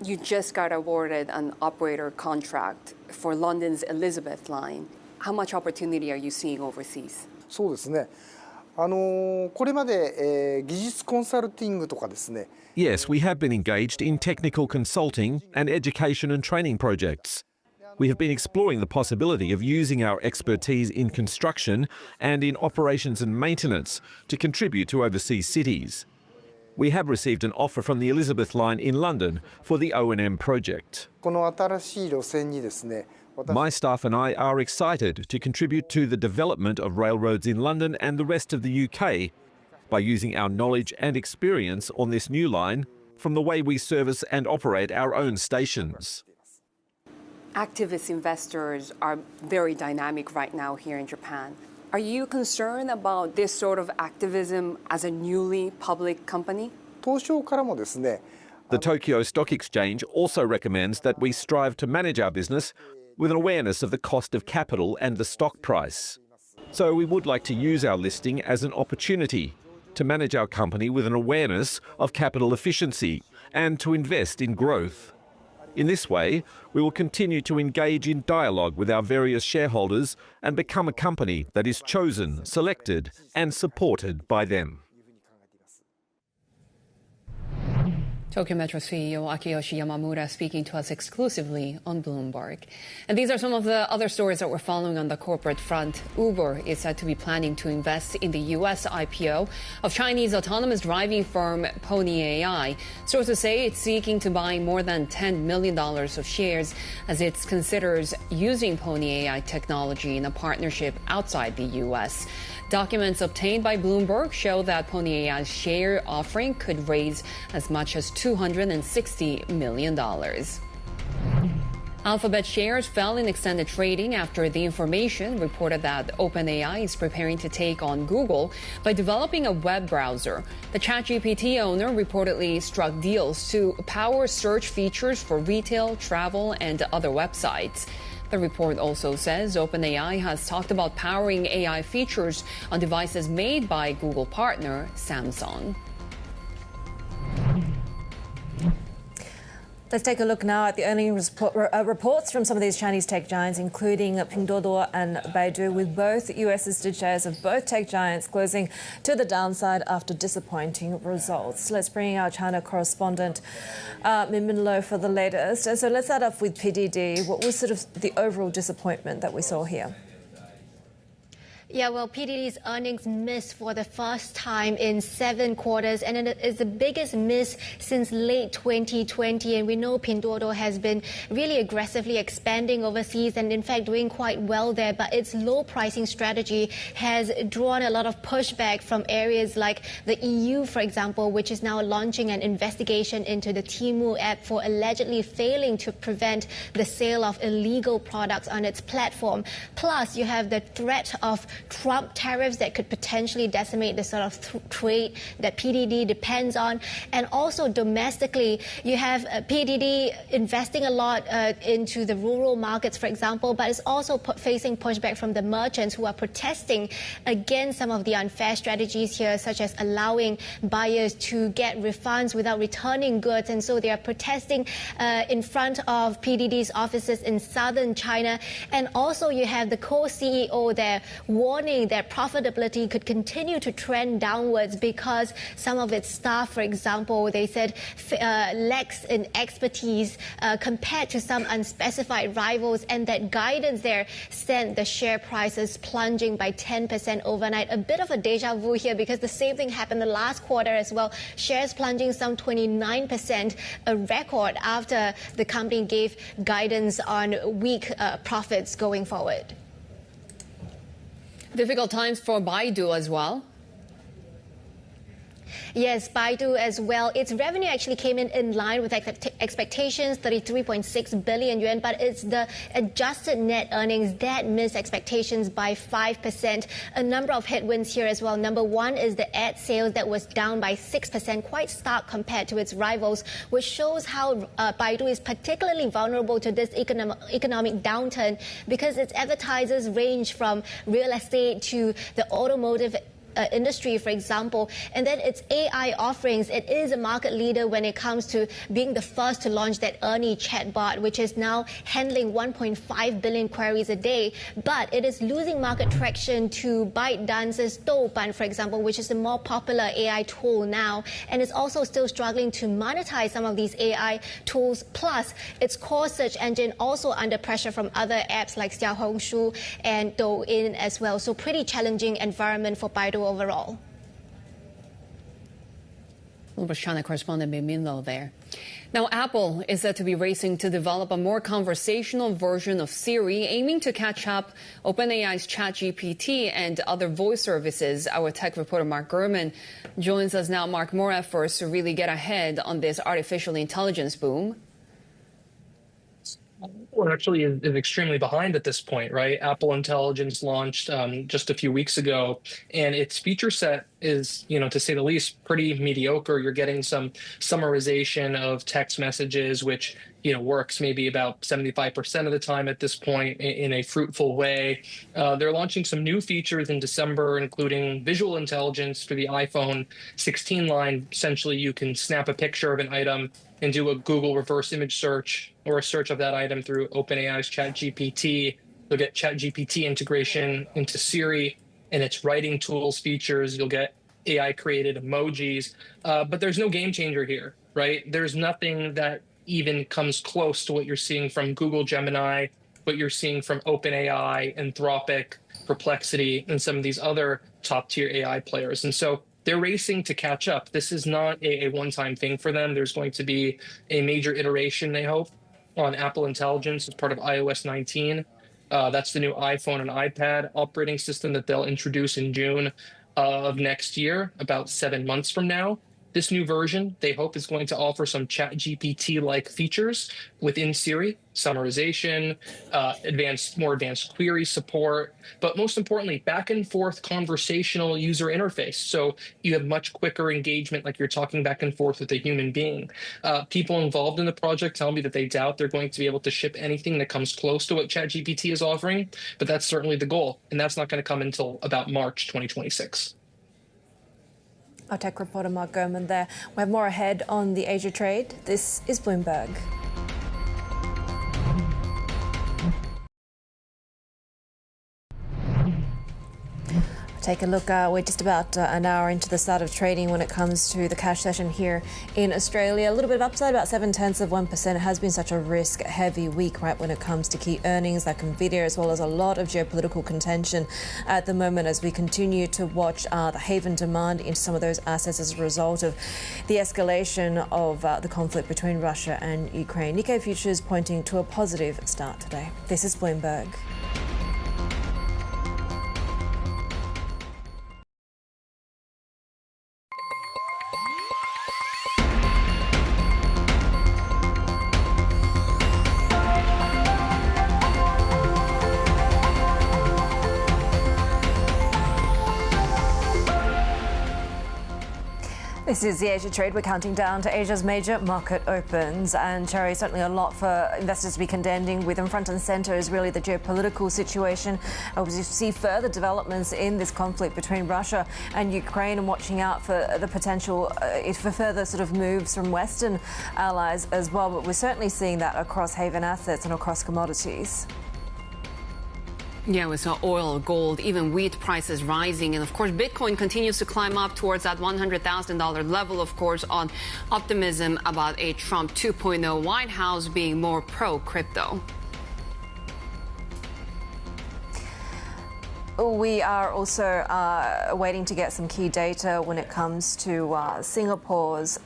[SPEAKER 11] You just got awarded an operator contract for London's Elizabeth Line. How much opportunity are you seeing overseas?
[SPEAKER 9] そうですねこれまで、技術コンサルティングとかですね
[SPEAKER 10] Yes, we have been engaged in technical consulting and education and training projects. We have been exploring the possibility of using our expertise in construction and in operations and maintenance to contribute to overseas cities. We have received an offer from the Elizabeth Line in London for the O&M project.
[SPEAKER 9] この新しい路線にですね
[SPEAKER 10] My staff and I are excited to contribute to the development of railroads in London and the rest of the UK by using our knowledge and experience on this new line from the way we service and operate our own stations.
[SPEAKER 11] Activist investors are very dynamic right now here in Japan. Are you concerned about this sort of activism as a newly public company?
[SPEAKER 9] 東証からもですね
[SPEAKER 10] The Tokyo Stock Exchange also recommends that we strive to manage our business with an awareness of the cost of capital and the stock price. So we would like to use our listing as an opportunity to manage our company with an awareness of capital efficiency and to invest in growth. In this way, we will continue to engage in dialogue with our various shareholders and become a company that is chosen, selected and supported by them.
[SPEAKER 1] Tokyo Metro CEO Akiyoshi Yamamura speaking to us exclusively on Bloomberg. And these are some of the other stories that we're following on the corporate front. Uber is said to be planning to invest in the U.S. IPO of Chinese autonomous driving firm Pony AI. Sources say it's seeking to buy more than $10 million of shares as it considers using Pony AI technology in a partnership outside the U.S. Documents obtained by Bloomberg show that Pony AI's share offering could raise as much as $260 million. Alphabet shares fell in extended trading after the information reported that OpenAI is preparing to take on Google by developing a web browser. The ChatGPT owner reportedly struck deals to power search features for retail, travel, and other websites. The report also says OpenAI has talked about powering AI features on devices made by Google partner Samsung.
[SPEAKER 2] Let's take a look now at the earnings reports from some of these Chinese tech giants, including Pinduoduo and Baidu, with both US-listed shares of both tech giants closing to the downside after disappointing results. Let's bring our China correspondent, Min Lo, for the latest. So let's start off with PDD. What was sort of the overall disappointment that we saw here?
[SPEAKER 12] Yeah, well, PDD's earnings missed for the first time in 7 quarters, and it is the biggest miss since late 2020. And we know Pinduoduo has been really aggressively expanding overseas and, in fact, doing quite well there. But its low pricing strategy has drawn a lot of pushback from areas like the EU, for example, which is now launching an investigation into the Temu app for allegedly failing to prevent the sale of illegal products on its platform. Plus, you have the threat of Trump tariffs that could potentially decimate the sort of trade that PDD depends on. And also domestically, you have PDD investing a lot into the rural markets, for example, but it's also facing pushback from the merchants who are protesting against some of the unfair strategies here, such as allowing buyers to get refunds without returning goods. And so they are protesting in front of PDD's offices in southern China. And also you have the co-CEO there warning that profitability could continue to trend downwards because some of its staff, for example, they said lacks in expertise compared to some unspecified rivals, and that guidance there sent the share prices plunging by 10% overnight. A bit of a deja vu here because the same thing happened the last quarter as well. Shares plunging some 29%, a record after the company gave guidance on weak profits going forward.
[SPEAKER 1] Difficult times for Baidu as well.
[SPEAKER 12] Yes, Baidu as well. Its revenue actually came in line with expectations, 33.6 billion yuan, but it's the adjusted net earnings that missed expectations by 5%. A number of headwinds here as well. Number one is the ad sales that was down by 6%, quite stark compared to its rivals, which shows how Baidu is particularly vulnerable to this economic downturn because its advertisers range from real estate to the automotive industry, for example, and then its AI offerings. It is a market leader when it comes to being the first to launch that Ernie chatbot, which is now handling 1.5 billion queries a day. But it is losing market traction to ByteDance's Douban, for example, which is a more popular AI tool now, and it's also still struggling to monetize some of these AI tools. Plus, its core search engine also under pressure from other apps like Xiaohongshu and Douyin as well. So pretty challenging environment for Baidu overall.
[SPEAKER 1] China correspondent Min Lo there. Now, Apple is said to be racing to develop a more conversational version of Siri, aiming to catch up OpenAI's ChatGPT and other voice services. Our tech reporter Mark Gurman joins us now. Mark, more efforts to really get ahead on this artificial intelligence boom.
[SPEAKER 13] Well, actually is extremely behind at this point, right? Apple Intelligence launched just a few weeks ago, and its feature set is, to say the least, pretty mediocre. You're getting some summarization of text messages, which, works maybe about 75% of the time at this point in a fruitful way. They're launching some new features in December, including visual intelligence for the iPhone 16 line. Essentially, you can snap a picture of an item and do a Google reverse image search or a search of that item through OpenAI's ChatGPT. You'll get ChatGPT integration into Siri and its writing tools features. You'll get AI-created emojis. But there's no game changer here, right? There's nothing that even comes close to what you're seeing from Google Gemini, what you're seeing from OpenAI, Anthropic, Perplexity, and some of these other top-tier AI players. And so they're racing to catch up. This is not a one-time thing for them. There's going to be a major iteration, they hope, on Apple Intelligence as part of iOS 19. That's the new iPhone and iPad operating system that they'll introduce in June of next year, about 7 months from now. This new version, they hope, is going to offer some ChatGPT-like features within Siri, summarization, more advanced query support, but most importantly, back and forth conversational user interface. So you have much quicker engagement, like you're talking back and forth with a human being. People involved in the project tell me that they doubt they're going to be able to ship anything that comes close to what ChatGPT is offering, but that's certainly the goal, and that's not going to come until about March 2026.
[SPEAKER 2] Our tech reporter Mark Gurman there. We have more ahead on the Asia trade. This is Bloomberg. Take a look. We're just about an hour into the start of trading when it comes to the cash session here in Australia. A little bit of upside, about 0.7%. It has been such a risk-heavy week, right, when it comes to key earnings like Nvidia, as well as a lot of geopolitical contention at the moment as we continue to watch the haven demand into some of those assets as a result of the escalation of the conflict between Russia and Ukraine. Nikkei futures pointing to a positive start today. This is Bloomberg. This is the Asia Trade. We're counting down to Asia's major market opens. And Shery, certainly a lot for investors to be contending with. And front and centre is really the geopolitical situation. As you see further developments in this conflict between Russia and Ukraine, and watching out for the potential for further sort of moves from Western allies as well. But we're certainly seeing that across haven assets and across commodities.
[SPEAKER 1] Yeah, we saw oil, gold, even wheat prices rising. And of course, Bitcoin continues to climb up towards that $100,000 level, of course, on optimism about a Trump 2.0 White House being more pro-crypto.
[SPEAKER 2] We are also waiting to get some key data when it comes to Singapore's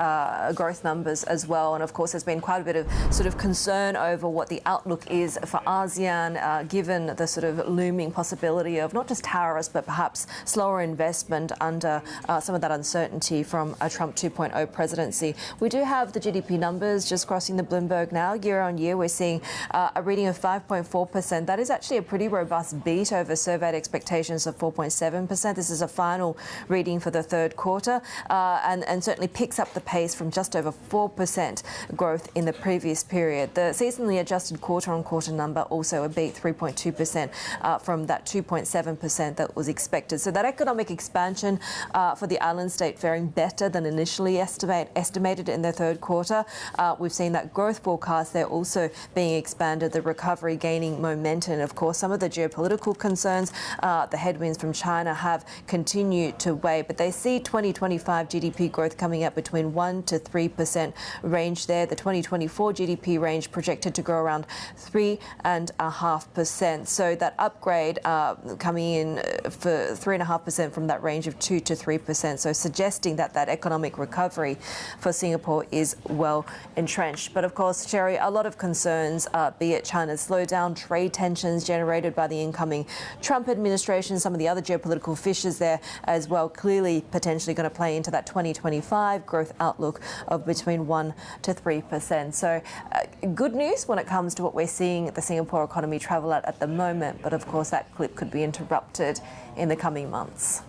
[SPEAKER 2] growth numbers as well. And of course, there's been quite a bit of sort of concern over what the outlook is for ASEAN, given the sort of looming possibility of not just tariffs, but perhaps slower investment under some of that uncertainty from a Trump 2.0 presidency. We do have the GDP numbers just crossing the Bloomberg now. Year on year, we're seeing a reading of 5.4%. That is actually a pretty robust beat over surveyed expectations of 4.7%. This is a final reading for the third quarter and certainly picks up the pace from just over 4% growth in the previous period. The seasonally adjusted quarter-on-quarter number also a beat 3.2% from that 2.7% that was expected. So that economic expansion for the island state faring better than initially estimated in the third quarter. We've seen that growth forecast there also being expanded, the recovery gaining momentum. Of course, some of the geopolitical concerns, the headwinds from China have continued to weigh, but they see 2025 GDP growth coming up between 1 to 3% range there. The 2024 GDP range projected to grow around 3.5%. So that upgrade coming in for 3.5% from that range of 2 to 3%. So suggesting that that economic recovery for Singapore is well entrenched. But of course, Shery, a lot of concerns, be it China's slowdown, trade tensions generated by the incoming Trump administration, some of the other geopolitical fissures there as well, clearly potentially going to play into that 2025 growth outlook of between 1 to 3%. So good news when it comes to what we're seeing the Singapore economy travel at the moment. But of course, that clip could be interrupted in the coming months.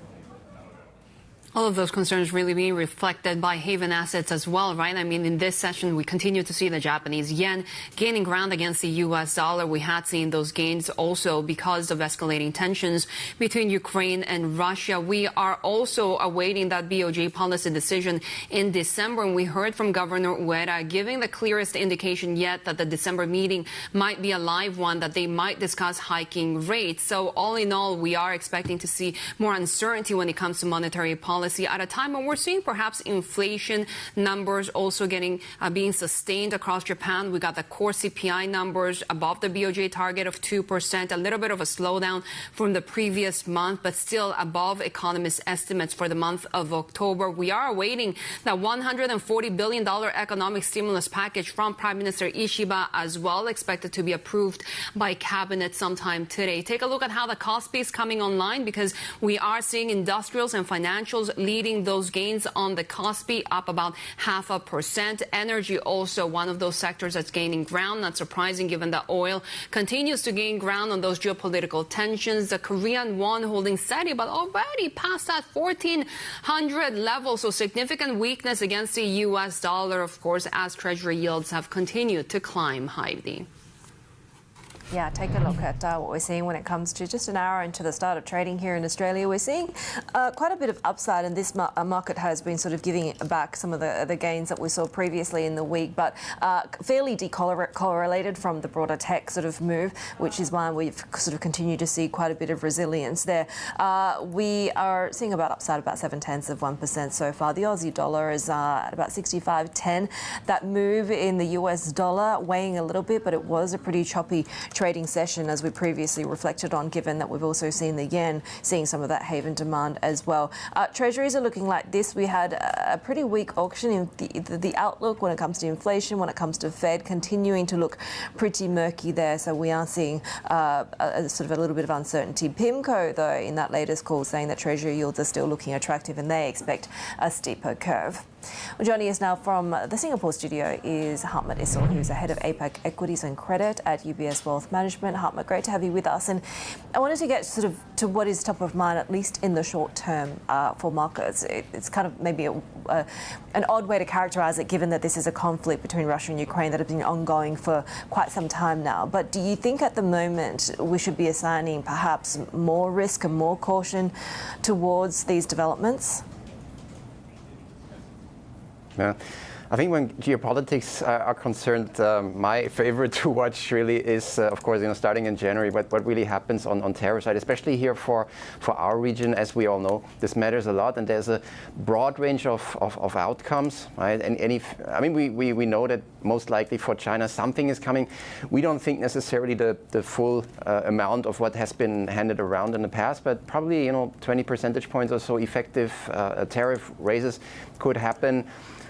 [SPEAKER 1] All of those concerns really being reflected by haven assets as well, right? I mean, in this session, we continue to see the Japanese yen gaining ground against the U.S. dollar. We had seen those gains also because of escalating tensions between Ukraine and Russia. We are also awaiting that BOJ policy decision in December. And we heard from Governor Ueda giving the clearest indication yet that the December meeting might be a live one, that they might discuss hiking rates. So all in all, we are expecting to see more uncertainty when it comes to monetary policy at a time when we're seeing perhaps inflation numbers also being sustained across Japan. We got the core CPI numbers above the BOJ target of 2%, a little bit of a slowdown from the previous month, but still above economists' estimates for the month of October. We are awaiting the $140 billion economic stimulus package from Prime Minister Ishiba as well, expected to be approved by cabinet sometime today. Take a look at how the Kospi is coming online, because we are seeing industrials and financials leading those gains on the Kospi, up about 0.5%. Energy also one of those sectors that's gaining ground. Not surprising given that oil continues to gain ground on those geopolitical tensions. The Korean won holding steady, but already past that 1,400 level. So significant weakness against the U.S. dollar, of course, as Treasury yields have continued to climb. Heidi.
[SPEAKER 2] Yeah, take a look at what we're seeing when it comes to just an hour into the start of trading here in Australia. We're seeing quite a bit of upside, and this market has been sort of giving back some of the gains that we saw previously in the week, but fairly decorrelated from the broader tech sort of move, which is why we've sort of continued to see quite a bit of resilience there. We are seeing upside about 0.7% so far. The Aussie dollar is at about 65.10. That move in the US dollar weighing a little bit, but it was a pretty choppy trading session, as we previously reflected on, given that we've also seen the yen seeing some of that haven demand as well. Treasuries are looking like this. We had a pretty weak auction in the outlook when it comes to inflation, when it comes to Fed, continuing to look pretty murky there. So we are seeing sort of a little bit of uncertainty. PIMCO, though, in that latest call, saying that Treasury yields are still looking attractive and they expect a steeper curve. Well, joining us now from the Singapore studio is Hartmut Issel, who's the head of APAC Equities and Credit at UBS Wealth Management. Hartmut, great to have you with us. And I wanted to get sort of to what is top of mind, at least in the short term, for markets. It's kind of maybe an odd way to characterise it, given that this is a conflict between Russia and Ukraine that has been ongoing for quite some time now. But do you think at the moment we should be assigning perhaps more risk and more caution towards these developments?
[SPEAKER 14] Yeah. I think when geopolitics are concerned, my favorite to watch really is, of course, starting in January, what really happens on tariff side, especially here for our region. As we all know, this matters a lot, and there's a broad range of outcomes, right? And we know that most likely for China something is coming. We don't think necessarily the full amount of what has been handed around in the past, but probably 20 percentage points or so effective tariff raises could happen.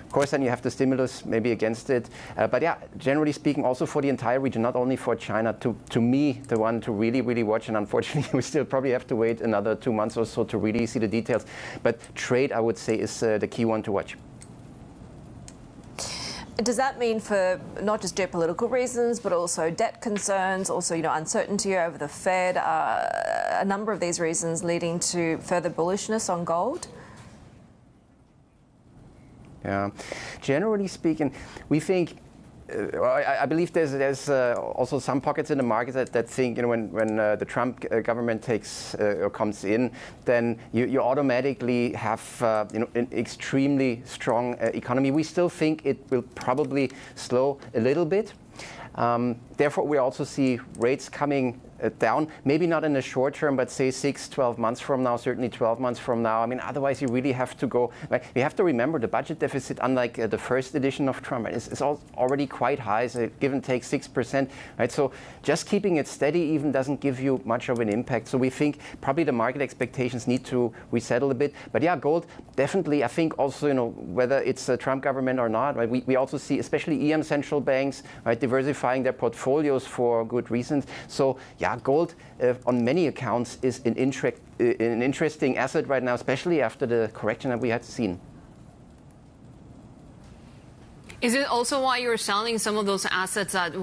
[SPEAKER 14] Of course, then you have the stimulus maybe against it. But yeah, generally speaking, also for the entire region, not only for China, to me, the one to really, really watch, and unfortunately, we still probably have to wait another 2 months or so to really see the details. But trade, I would say, is the key one to watch.
[SPEAKER 2] Does that mean for not just geopolitical reasons, but also debt concerns, also uncertainty over the Fed, a number of these reasons leading to further bullishness on gold?
[SPEAKER 14] Yeah, generally speaking, we think. I believe there's also some pockets in the market that think when the Trump government takes or comes in, then you automatically have an extremely strong economy. We still think it will probably slow a little bit. Therefore, we also see rates coming down, maybe not in the short term, but say 6-12 months from now, certainly 12 months from now. I mean, otherwise you really have to go. We have to remember the budget deficit, unlike the first edition of Trump, is already quite high, so give and take 6%. Right? So just keeping it steady even doesn't give you much of an impact. So we think probably the market expectations need to resettle a bit. But yeah, gold definitely. I think also whether it's a Trump government or not. Right? We also see especially EM central banks diversifying their portfolios for good reasons. So yeah, gold on many accounts is an interesting asset right now, especially after the correction that we had seen.
[SPEAKER 1] Is it also why you're selling some of those assets that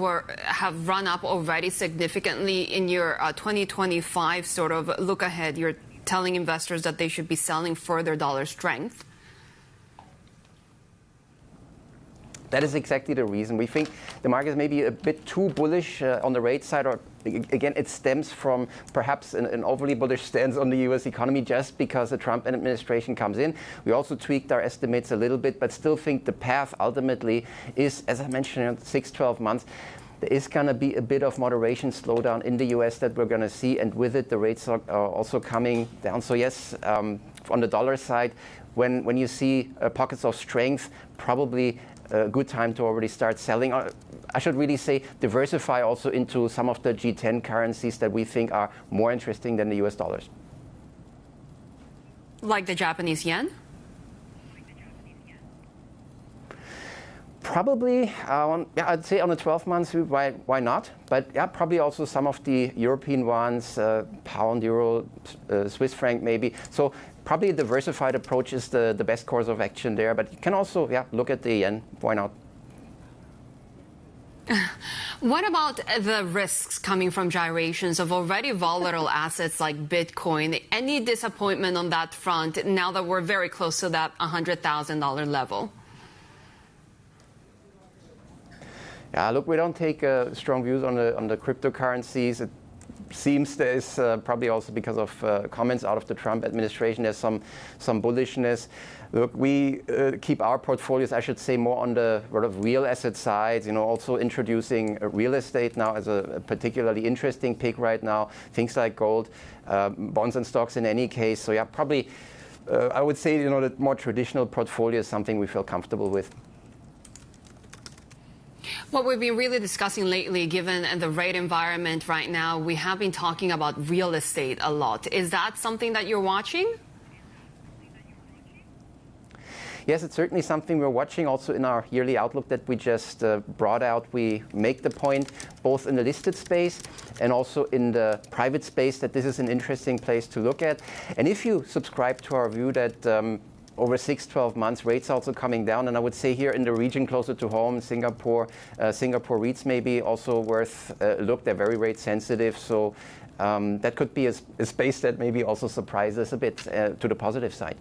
[SPEAKER 1] have run up already significantly in your 2025 sort of look ahead? You're telling investors that they should be selling further dollar strength?
[SPEAKER 14] That is exactly the reason. We think the market is maybe a bit too bullish on the rate side, or again, it stems from perhaps an overly bullish stance on the US economy just because the Trump administration comes in. We also tweaked our estimates a little bit, but still think the path ultimately is, as I mentioned, 6-12 months. There is going to be a bit of moderation slowdown in the US that we're going to see, and with it, the rates are also coming down. So yes, on the dollar side, when you see pockets of strength, probably a good time to already start selling. I should really say diversify also into some of the G10 currencies that we think are more interesting than the US dollars.
[SPEAKER 1] Like the Japanese yen?
[SPEAKER 14] Probably, I'd say on the 12 months, why not? But yeah, probably also some of the European ones, pound, euro, Swiss franc maybe. So probably a diversified approach is the best course of action there. But you can also look at the yen. Why not?
[SPEAKER 1] What about the risks coming from gyrations of already volatile assets like Bitcoin? Any disappointment on that front now that we're very close to that $100,000 level?
[SPEAKER 14] Yeah, look, we don't take strong views on the cryptocurrencies. It seems there is probably also because of comments out of the Trump administration, there's some bullishness. Look, we keep our portfolios, I should say, more on the sort of real asset side, also introducing real estate now as a particularly interesting pick right now, things like gold, bonds and stocks in any case. So yeah, probably I would say, the more traditional portfolio is something we feel comfortable with.
[SPEAKER 1] What we've been really discussing lately, given the rate environment right now, we have been talking about real estate a lot. Is that something that you're watching?
[SPEAKER 14] Yes, it's certainly something we're watching. Also in our yearly outlook that we just brought out, we make the point both in the listed space and also in the private space that this is an interesting place to look at. And if you subscribe to our view that over 6-12 months, rates also coming down. And I would say here in the region closer to home, Singapore REITs may be also worth a look. They're very rate sensitive. So that could be a space that maybe also surprises a bit to the positive side.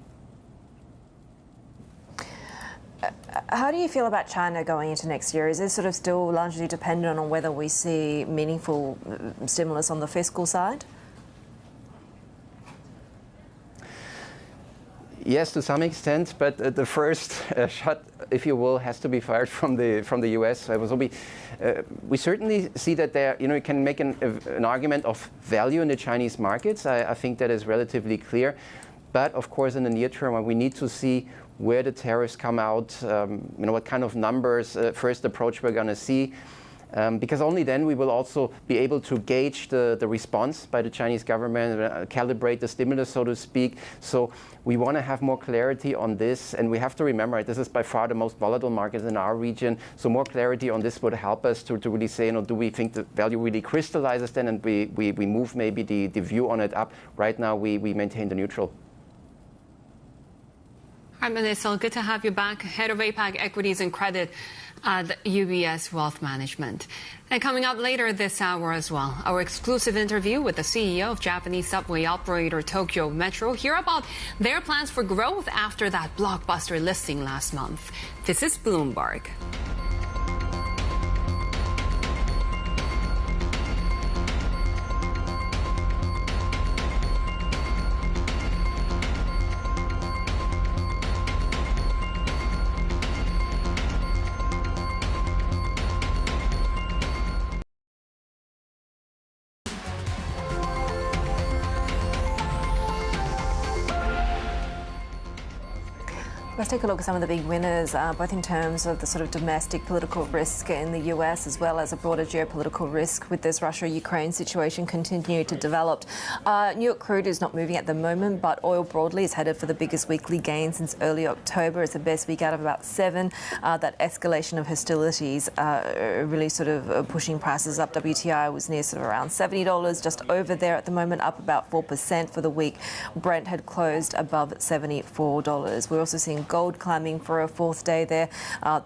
[SPEAKER 2] How do you feel about China going into next year? Is this sort of still largely dependent on whether we see meaningful stimulus on the fiscal side?
[SPEAKER 14] Yes, to some extent, but the first shot, if you will, has to be fired from the US. So we certainly see that there, you can make an argument of value in the Chinese markets. I think that is relatively clear. But of course, in the near term, we need to see where the tariffs come out, what kind of numbers, first approach we're going to see. Because only then we will also be able to gauge the response by the Chinese government, calibrate the stimulus, so to speak. So we want to have more clarity on this. And we have to remember, this is by far the most volatile market in our region. So more clarity on this would help us to really say, do we think the value really crystallizes then and we move maybe the view on it up. Right now, we maintain the neutral.
[SPEAKER 1] Hartmut, Issel, good to have you back. Head of APAC Equities and Credit at UBS Wealth Management. And coming up later this hour as well, our exclusive interview with the CEO of Japanese subway operator Tokyo Metro. Hear about their plans for growth after that blockbuster listing last month. This is Bloomberg.
[SPEAKER 2] Let's take a look at some of the big winners, both in terms of the sort of domestic political risk in the US as well as a broader geopolitical risk with this Russia-Ukraine situation continuing to develop. New York crude is not moving at the moment, but oil broadly is headed for the biggest weekly gain since early October. It's the best week out of about 7. That escalation of hostilities really sort of pushing prices up. WTI was near sort of around $70, just over there at the moment, up about 4% for the week. Brent had closed above $74. We're also seeing and gold climbing for a fourth day there.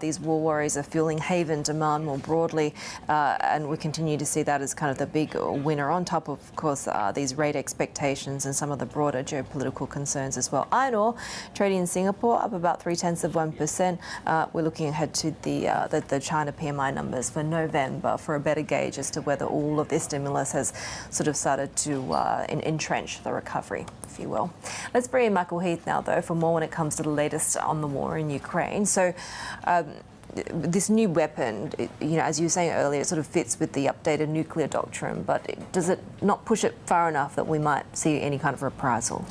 [SPEAKER 2] These war worries are fueling haven demand more broadly, and we continue to see that as kind of the big winner, on top of course these rate expectations and some of the broader geopolitical concerns as well. Iron ore trading in Singapore up about 0.3%. We're looking ahead to the China PMI numbers for November for a better gauge as to whether all of this stimulus has sort of started to entrench the recovery, if you will. Let's bring in Michael Heath now, though, for more when it comes to the latest on the war in Ukraine. So this new weapon, as you were saying earlier, it sort of fits with the updated nuclear doctrine, but does it not push it far enough that we might see any kind of reprisal?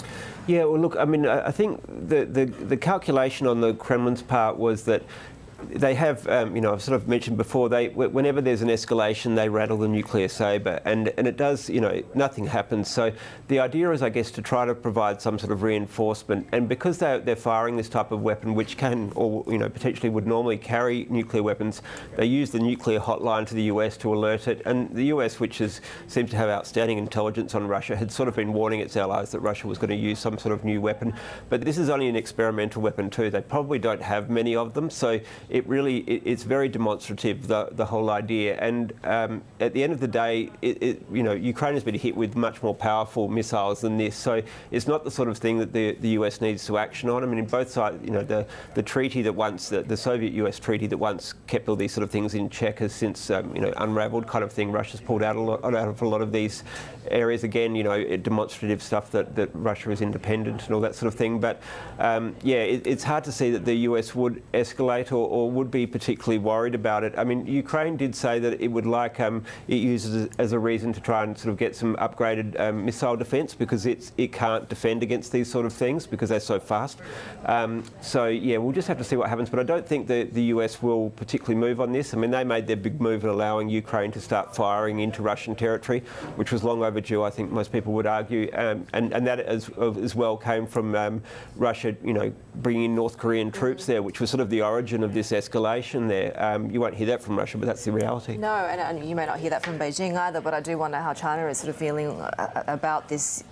[SPEAKER 3] Yeah, well, look, I mean, I think the calculation on the Kremlin's part was that they have, I've sort of mentioned before, whenever there's an escalation, they rattle the nuclear sabre, and it does, nothing happens. So the idea is, I guess, to try to provide some sort of reinforcement, and because they're firing this type of weapon, which can, or potentially would normally carry nuclear weapons, they use the nuclear hotline to the US to alert it, and the US, which seems to have outstanding intelligence on Russia, had sort of been warning its allies that Russia was going to use some sort of new weapon. But this is only an experimental weapon too. They probably don't have many of them, so it's very demonstrative, the whole idea. And at the end of the day, Ukraine has been hit with much more powerful missiles than this. So it's not the sort of thing that the US needs to action on. I mean, in both sides, the treaty that once, the Soviet-US treaty that once kept all these sort of things in check has since, unraveled kind of thing. Russia's pulled out of a lot of these areas again, demonstrative stuff that Russia is independent and all that sort of thing. But it's hard to see that the US would escalate or would be particularly worried about it. I mean, Ukraine did say that it would like it uses as a reason to try and sort of get some upgraded missile defence, because it can't defend against these sort of things because they're so fast. We'll just have to see what happens. But I don't think the US will particularly move on this. I mean, they made their big move in allowing Ukraine to start firing into Russian territory, which was long overdue, I think most people would argue, and that as well came from Russia, bringing in North Korean troops there, which was sort of the origin of this escalation there. You won't hear that from Russia, but that's the reality.
[SPEAKER 2] No, and you may not hear that from Beijing either, but I do wonder how China is sort of feeling about this,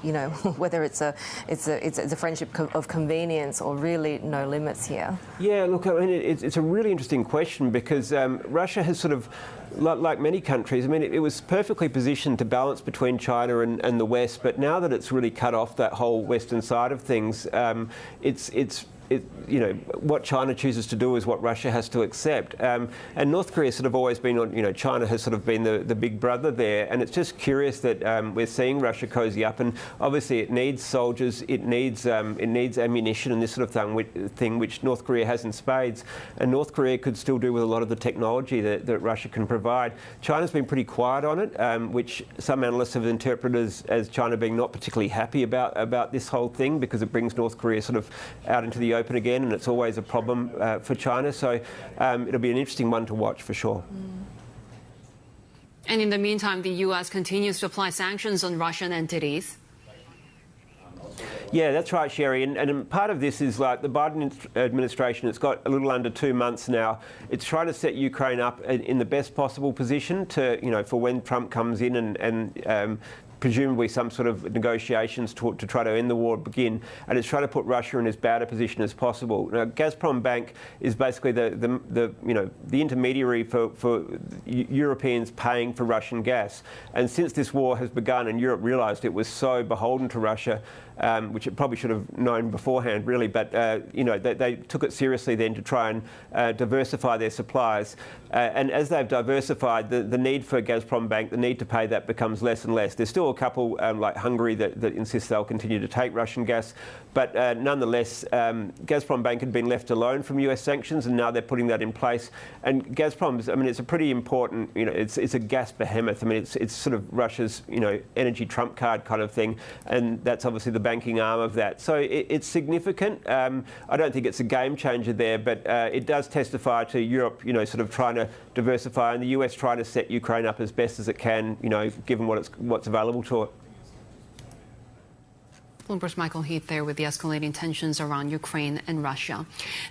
[SPEAKER 2] whether it's a friendship of convenience or really no limits here.
[SPEAKER 3] Yeah, look, I mean, it's a really interesting question, because Russia has sort of, like many countries, I mean, it was perfectly positioned to balance between China and the West, but now that it's really cut off that whole Western side of things, what China chooses to do is what Russia has to accept. And North Korea has sort of always been on, China has sort of been the big brother there. And it's just curious that we're seeing Russia cozy up. And obviously it needs soldiers, it needs ammunition and this sort of thing, which North Korea has in spades. And North Korea could still do with a lot of the technology that Russia can provide. China's been pretty quiet on it, which some analysts have interpreted as China being not particularly happy about this whole thing, because it brings North Korea sort of out into the open again, and it's always a problem for China. So it'll be an interesting one to watch for sure.
[SPEAKER 1] And in the meantime, the US continues to apply sanctions on Russian entities.
[SPEAKER 3] Yeah, that's right, Shery. And part of this is like the Biden administration, it's got a little under 2 months now. It's trying to set Ukraine up in the best possible position to, for when Trump comes in and presumably some sort of negotiations to try to end the war begin, and it's trying to put Russia in as bad a position as possible. Now, Gazprombank is basically the intermediary for Europeans paying for Russian gas. And since this war has begun and Europe realised it was so beholden to Russia, which it probably should have known beforehand, really, but they took it seriously then to try and diversify their supplies. And as they've diversified, the need for Gazprombank, the need to pay that becomes less and less. There's still a couple like Hungary that insist they'll continue to take Russian gas, but nonetheless, Gazprombank had been left alone from US sanctions, and now they're putting that in place. And Gazprom's, I mean, it's a pretty important, it's a gas behemoth. I mean, it's sort of Russia's, energy trump card kind of thing, and that's obviously the banking arm of that. So it's significant. I don't think it's a game changer there, but it does testify to Europe, sort of trying to diversify, and the US trying to set Ukraine up as best as it can, given what's available to it.
[SPEAKER 1] Bloomberg's Michael Heath there with the escalating tensions around Ukraine and Russia.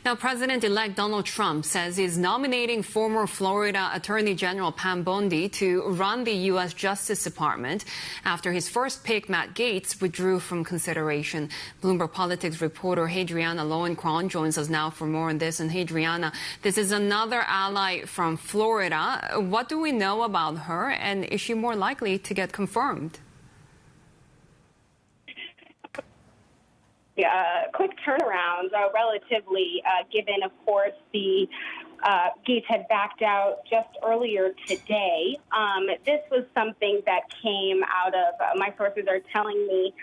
[SPEAKER 1] Now, President-elect Donald Trump says he's nominating former Florida Attorney General Pam Bondi to run the U.S. Justice Department after his first pick, Matt Gaetz, withdrew from consideration. Bloomberg Politics reporter Hadriana Lowenkron joins us now for more on this. And Hadriana, this is another ally from Florida. What do we know about her, and is she more likely to get confirmed?
[SPEAKER 15] Quick turnaround, relatively, given, of course, the Gaetz had backed out just earlier today. This was something that came out of, my sources are telling me,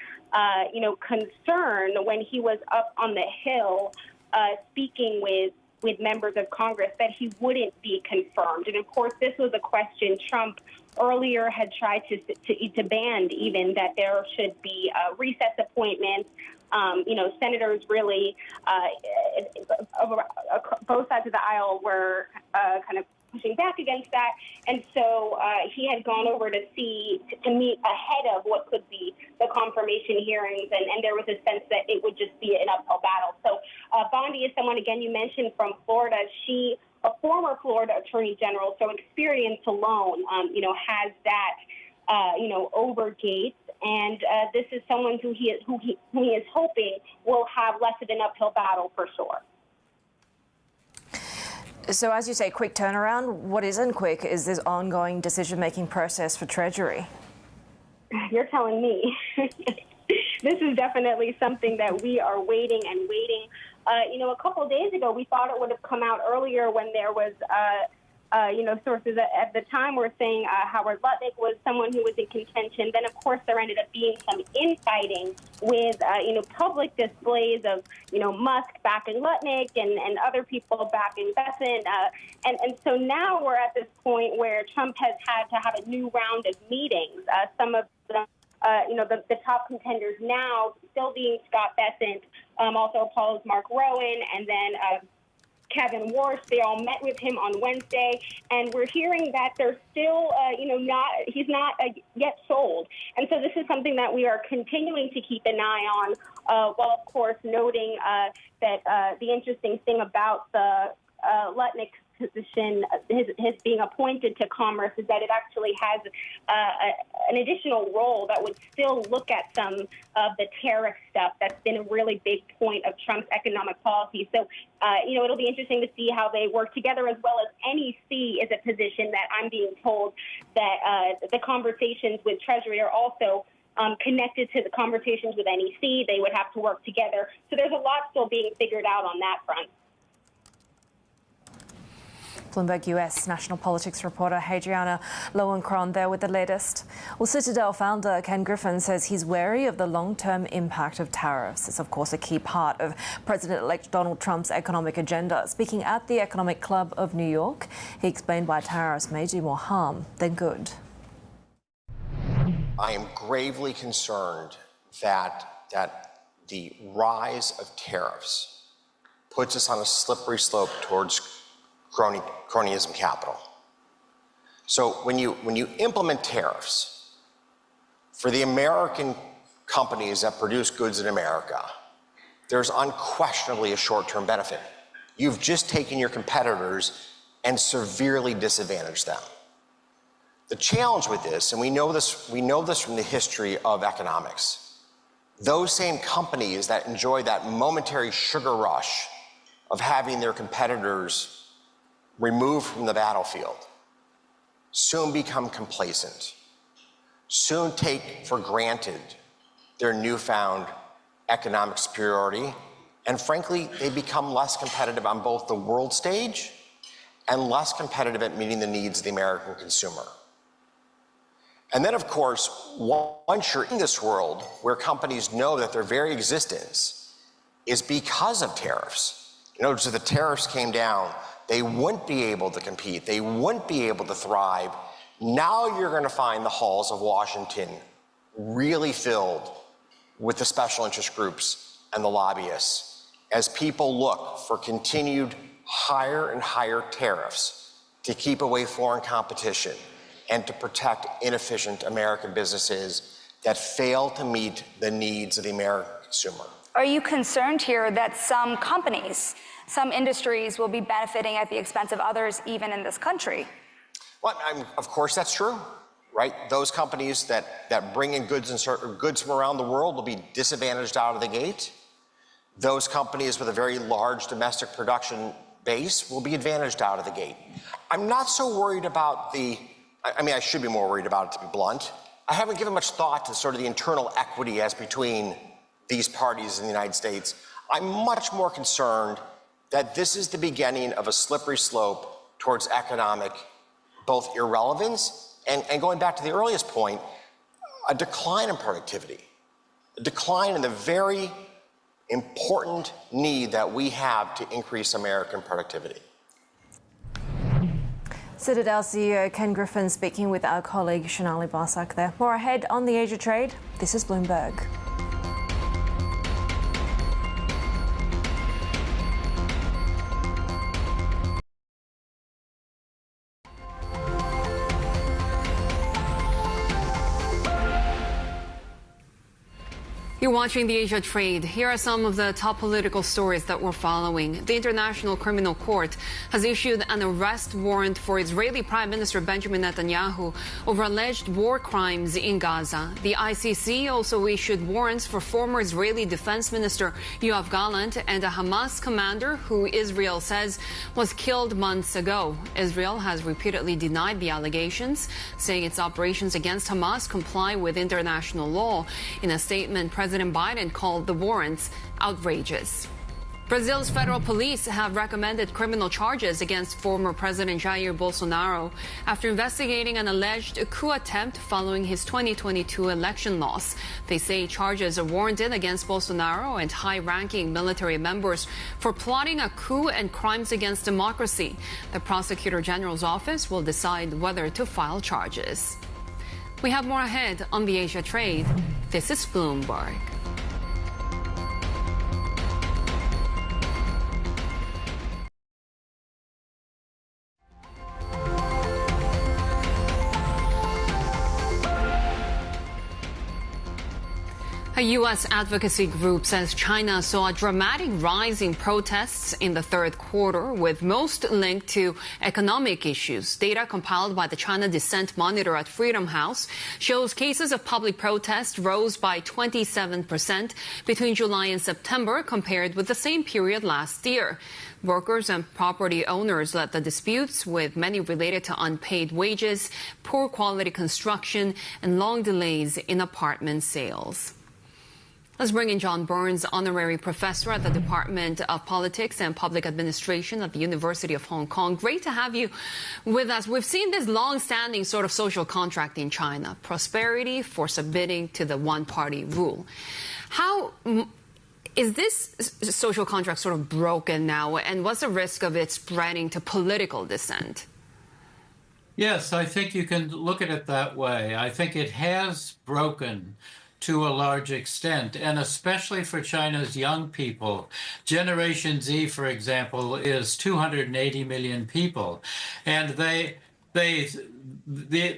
[SPEAKER 15] concern when he was up on the Hill speaking with members of Congress that he wouldn't be confirmed. And, of course, this was a question Trump earlier had tried to ban, even, that there should be recess appointments. Senators really, both sides of the aisle were kind of pushing back against that. And so he had gone over to meet ahead of what could be the confirmation hearings. And there was a sense that it would just be an uphill battle. So Bondi is someone, again, you mentioned from Florida. She, a former Florida Attorney General, so experience alone, has that, over Gaetz. And this is someone who he is hoping will have less of an uphill battle for sure.
[SPEAKER 2] So, as you say, quick turnaround. What isn't quick is this ongoing decision-making process for Treasury.
[SPEAKER 15] You're telling me. This is definitely something that we are waiting and waiting. A couple of days ago, we thought it would have come out earlier when there was sources at the time were saying Howard Lutnick was someone who was in contention. Then, of course, there ended up being some infighting with, public displays of, Musk backing Lutnick and other people backing Griffin. And so now we're at this point where Trump has had to have a new round of meetings. Some of them, the top contenders now still being Scott Bessent, also Paul's Mark Rowan, and then Kevin Warsh. They all met with him on Wednesday, and we're hearing that they're still, he's not yet sold. And so this is something that we are continuing to keep an eye on, while, of course, noting that the interesting thing about the Lutnick position, his being appointed to Commerce, is that it actually has an additional role that would still look at some of the tariff stuff that's been a really big point of Trump's economic policy. So, it'll be interesting to see how they work together, as well as NEC is a position that I'm being told that the conversations with Treasury are also connected to the conversations with NEC. They would have to work together. So there's a lot still being figured out on that front.
[SPEAKER 2] Bloomberg US national politics reporter Hadriana Lowenkron there with the latest. Well, Citadel founder Ken Griffin says he's wary of the long-term impact of tariffs. It's, of course, a key part of President-elect Donald Trump's economic agenda. Speaking at the Economic Club of New York, he explained why tariffs may do more harm than good.
[SPEAKER 16] I am gravely concerned that the rise of tariffs puts us on a slippery slope towards cronyism capital. So when you implement tariffs for the American companies that produce goods in America, there's unquestionably a short-term benefit. You've just taken your competitors and severely disadvantaged them. The challenge with this, and we know this from the history of economics, those same companies that enjoy that momentary sugar rush of having their competitors removed from the battlefield soon become complacent, soon take for granted their newfound economic superiority, and frankly, they become less competitive on both the world stage and less competitive at meeting the needs of the American consumer. And then, of course, once you're in this world where companies know that their very existence is because of tariffs, if the tariffs came down, they wouldn't be able to compete. They wouldn't be able to thrive. Now you're going to find the halls of Washington really filled with the special interest groups and the lobbyists as people look for continued higher and higher tariffs to keep away foreign competition and to protect inefficient American businesses that fail to meet the needs of the American consumer.
[SPEAKER 17] Are you concerned here that some companies, some industries will be benefiting at the expense of others, even in this country?
[SPEAKER 16] Well, of course, that's true, right? Those companies that bring in goods from around the world will be disadvantaged out of the gate. Those companies with a very large domestic production base will be advantaged out of the gate. I'm not so worried about I should be more worried about it, to be blunt. I haven't given much thought to sort of the internal equity as between these parties in the United States. I'm much more concerned that this is the beginning of a slippery slope towards economic both irrelevance and going back to the earliest point, a decline in productivity, a decline in the very important need that we have to increase American productivity.
[SPEAKER 2] Citadel CEO Ken Griffin speaking with our colleague Shonali Barsak there. More ahead on the Asia trade. This is Bloomberg.
[SPEAKER 1] You're watching the Asia Trade. Here are some of the top political stories that we're following. The International Criminal Court has issued an arrest warrant for Israeli Prime Minister Benjamin Netanyahu over alleged war crimes in Gaza. The ICC also issued warrants for former Israeli Defense Minister Yoav Gallant and a Hamas commander who Israel says was killed months ago. Israel has repeatedly denied the allegations, saying its operations against Hamas comply with international law. In a statement, President Biden called the warrants outrageous. Brazil's federal police have recommended criminal charges against former President Jair Bolsonaro after investigating an alleged coup attempt following his 2022 election loss. They say charges are warranted against Bolsonaro and high-ranking military members for plotting a coup and crimes against democracy. The Prosecutor General's office will decide whether to file charges. We have more ahead on the Asia Trade. This is Bloomberg. A U.S. advocacy group says China saw a dramatic rise in protests in the third quarter, with most linked to economic issues. Data compiled by the China Dissent Monitor at Freedom House shows cases of public protest rose by 27% between July and September compared with the same period last year. Workers and property owners led the disputes, with many related to unpaid wages, poor quality construction, and long delays in apartment sales. Let's bring in John Burns, honorary professor at the Department of Politics and Public Administration at the University of Hong Kong. Great to have you with us. We've seen this long-standing sort of social contract in China, prosperity for submitting to the one-party rule. How is this social contract sort of broken now, and what's the risk of it spreading to political dissent?
[SPEAKER 18] Yes, I think you can look at it that way. I think it has broken to a large extent, and especially for China's young people. Generation Z, for example, is 280 million people. And the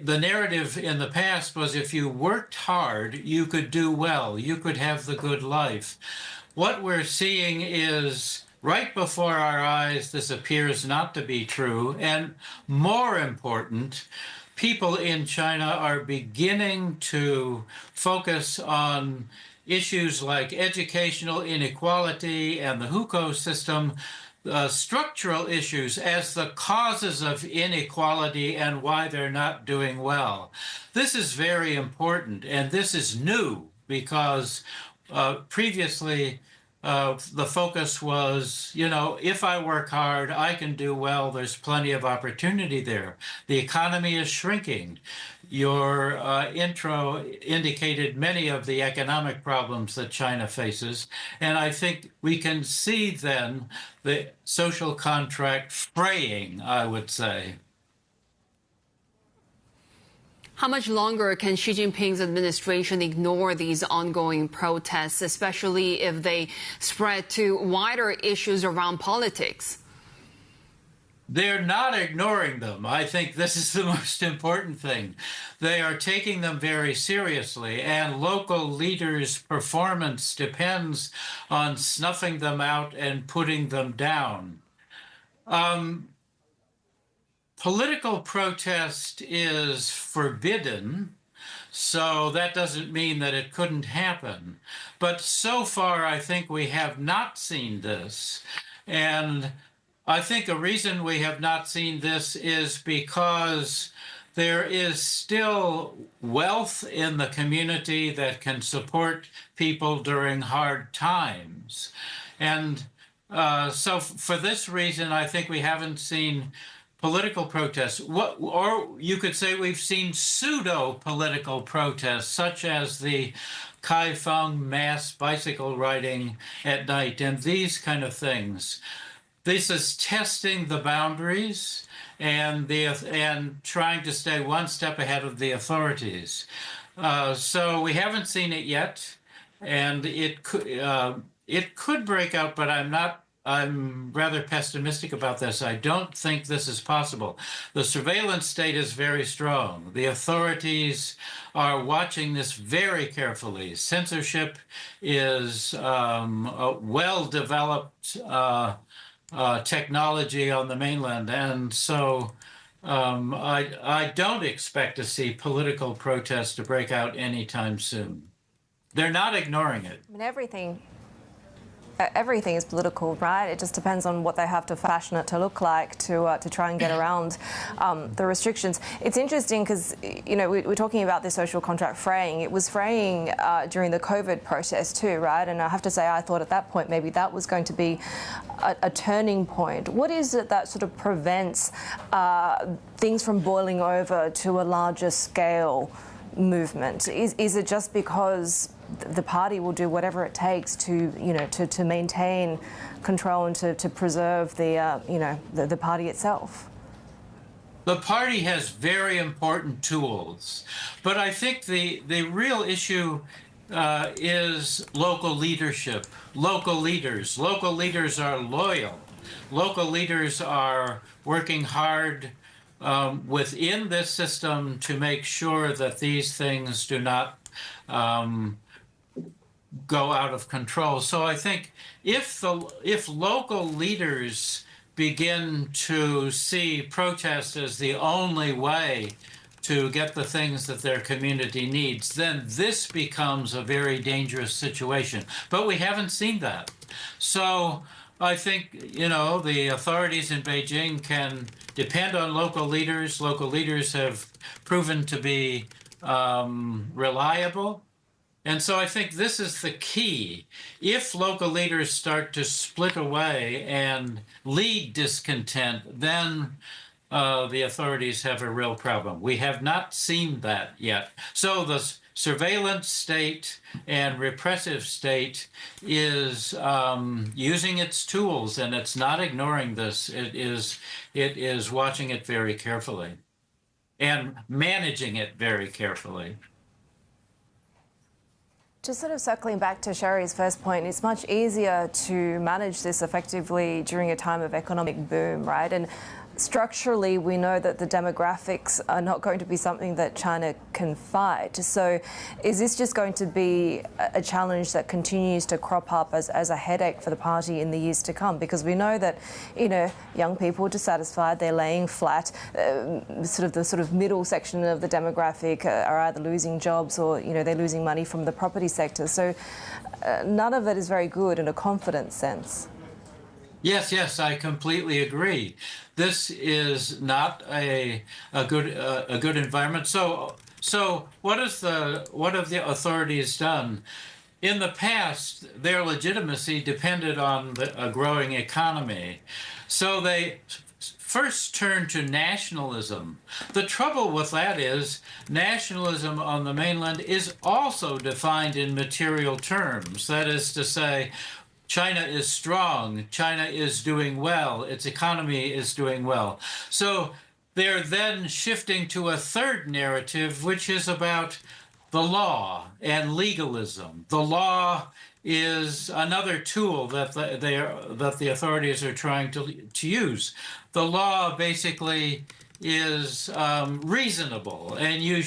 [SPEAKER 18] narrative in the past was if you worked hard, you could do well, you could have the good life. What we're seeing is right before our eyes, this appears not to be true. And more important, people in China are beginning to focus on issues like educational inequality and the hukou system, structural issues as the causes of inequality and why they're not doing well. This is very important, and this is new because previously the focus was, if I work hard, I can do well. There's plenty of opportunity there. The economy is shrinking. Your intro indicated many of the economic problems that China faces. And I think we can see then the social contract fraying, I would say.
[SPEAKER 1] How much longer can Xi Jinping's administration ignore these ongoing protests, especially if they spread to wider issues around politics?
[SPEAKER 18] they're not ignoring them. I think this is the most important thing. They are taking them very seriously, and local leaders' performance depends on snuffing them out and putting them down. Political protest is forbidden, so that doesn't mean that it couldn't happen. But so far, I think we have not seen this. And I think a reason we have not seen this is because there is still wealth in the community that can support people during hard times. And so for this reason, I think we haven't seen political protests. Or you could say we've seen pseudo-political protests, such as the Kaifeng mass bicycle riding at night and these kind of things. This is testing the boundaries and trying to stay one step ahead of the authorities. So we haven't seen it yet, and it could break out, but I'm rather pessimistic about this. I don't think this is possible. The surveillance state is very strong. The authorities are watching this very carefully. Censorship is a well-developed technology on the mainland, and so I don't expect to see political protests to break out anytime soon. They're not ignoring it.
[SPEAKER 2] I mean, everything is political, right? It just depends on what they have to fashion it to look like to try and get around the restrictions. It's interesting because, you know, we're talking about the social contract fraying. It was fraying during the COVID protest too, right? And I have to say, I thought at that point maybe that was going to be a turning point. What is it that sort of prevents things from boiling over to a larger scale movement? Is it just because the party will do whatever it takes to, you know, to maintain control and to preserve the, you know, the party itself?
[SPEAKER 18] The party has very important tools, but I think the real issue is local leadership. Local leaders are loyal. Local leaders are working hard within this system to make sure that these things do not go out of control. So I think if local leaders begin to see protest as the only way to get the things that their community needs, then this becomes a very dangerous situation. But we haven't seen that. So I think, you know, the authorities in Beijing can depend on local leaders. Local leaders have proven to be reliable. And so I think this is the key. If local leaders start to split away and lead discontent, then the authorities have a real problem. We have not seen that yet. So the surveillance state and repressive state is using its tools, and it's not ignoring this. It is watching it very carefully and managing it very carefully.
[SPEAKER 2] Just sort of circling back to Shery's first point, it's much easier to manage this effectively during a time of economic boom, right? And structurally, we know that the demographics are not going to be something that China can fight. So is this just going to be a challenge that continues to crop up as a headache for the party in the years to come? Because we know that, you know, young people are dissatisfied, they're laying flat. The sort of middle section of the demographic are either losing jobs or, you know, they're losing money from the property sector. So none of it is very good in a confidence sense.
[SPEAKER 18] Yes, I completely agree. This is not a good environment. So what have the authorities done? In the past, their legitimacy depended on a growing economy. So they first turned to nationalism. The trouble with that is nationalism on the mainland is also defined in material terms. That is to say, China is strong, China is doing well, its economy is doing well. So they're then shifting to a third narrative, which is about the law and legalism. The law is another tool that the authorities are trying to use. The law basically is reasonable, and you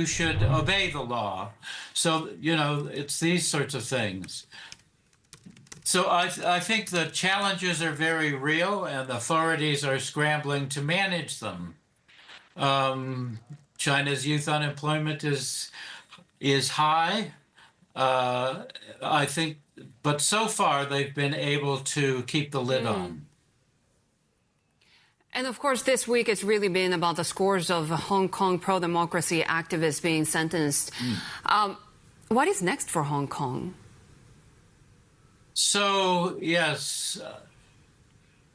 [SPEAKER 18] should obey the law. So it's these sorts of things. So I think the challenges are very real, and authorities are scrambling to manage them. China's youth unemployment is high, I think, but so far they've been able to keep the lid on.
[SPEAKER 1] And of course, this week it's really been about the scores of Hong Kong pro-democracy activists being sentenced. What is next for Hong Kong?
[SPEAKER 18] So, yes,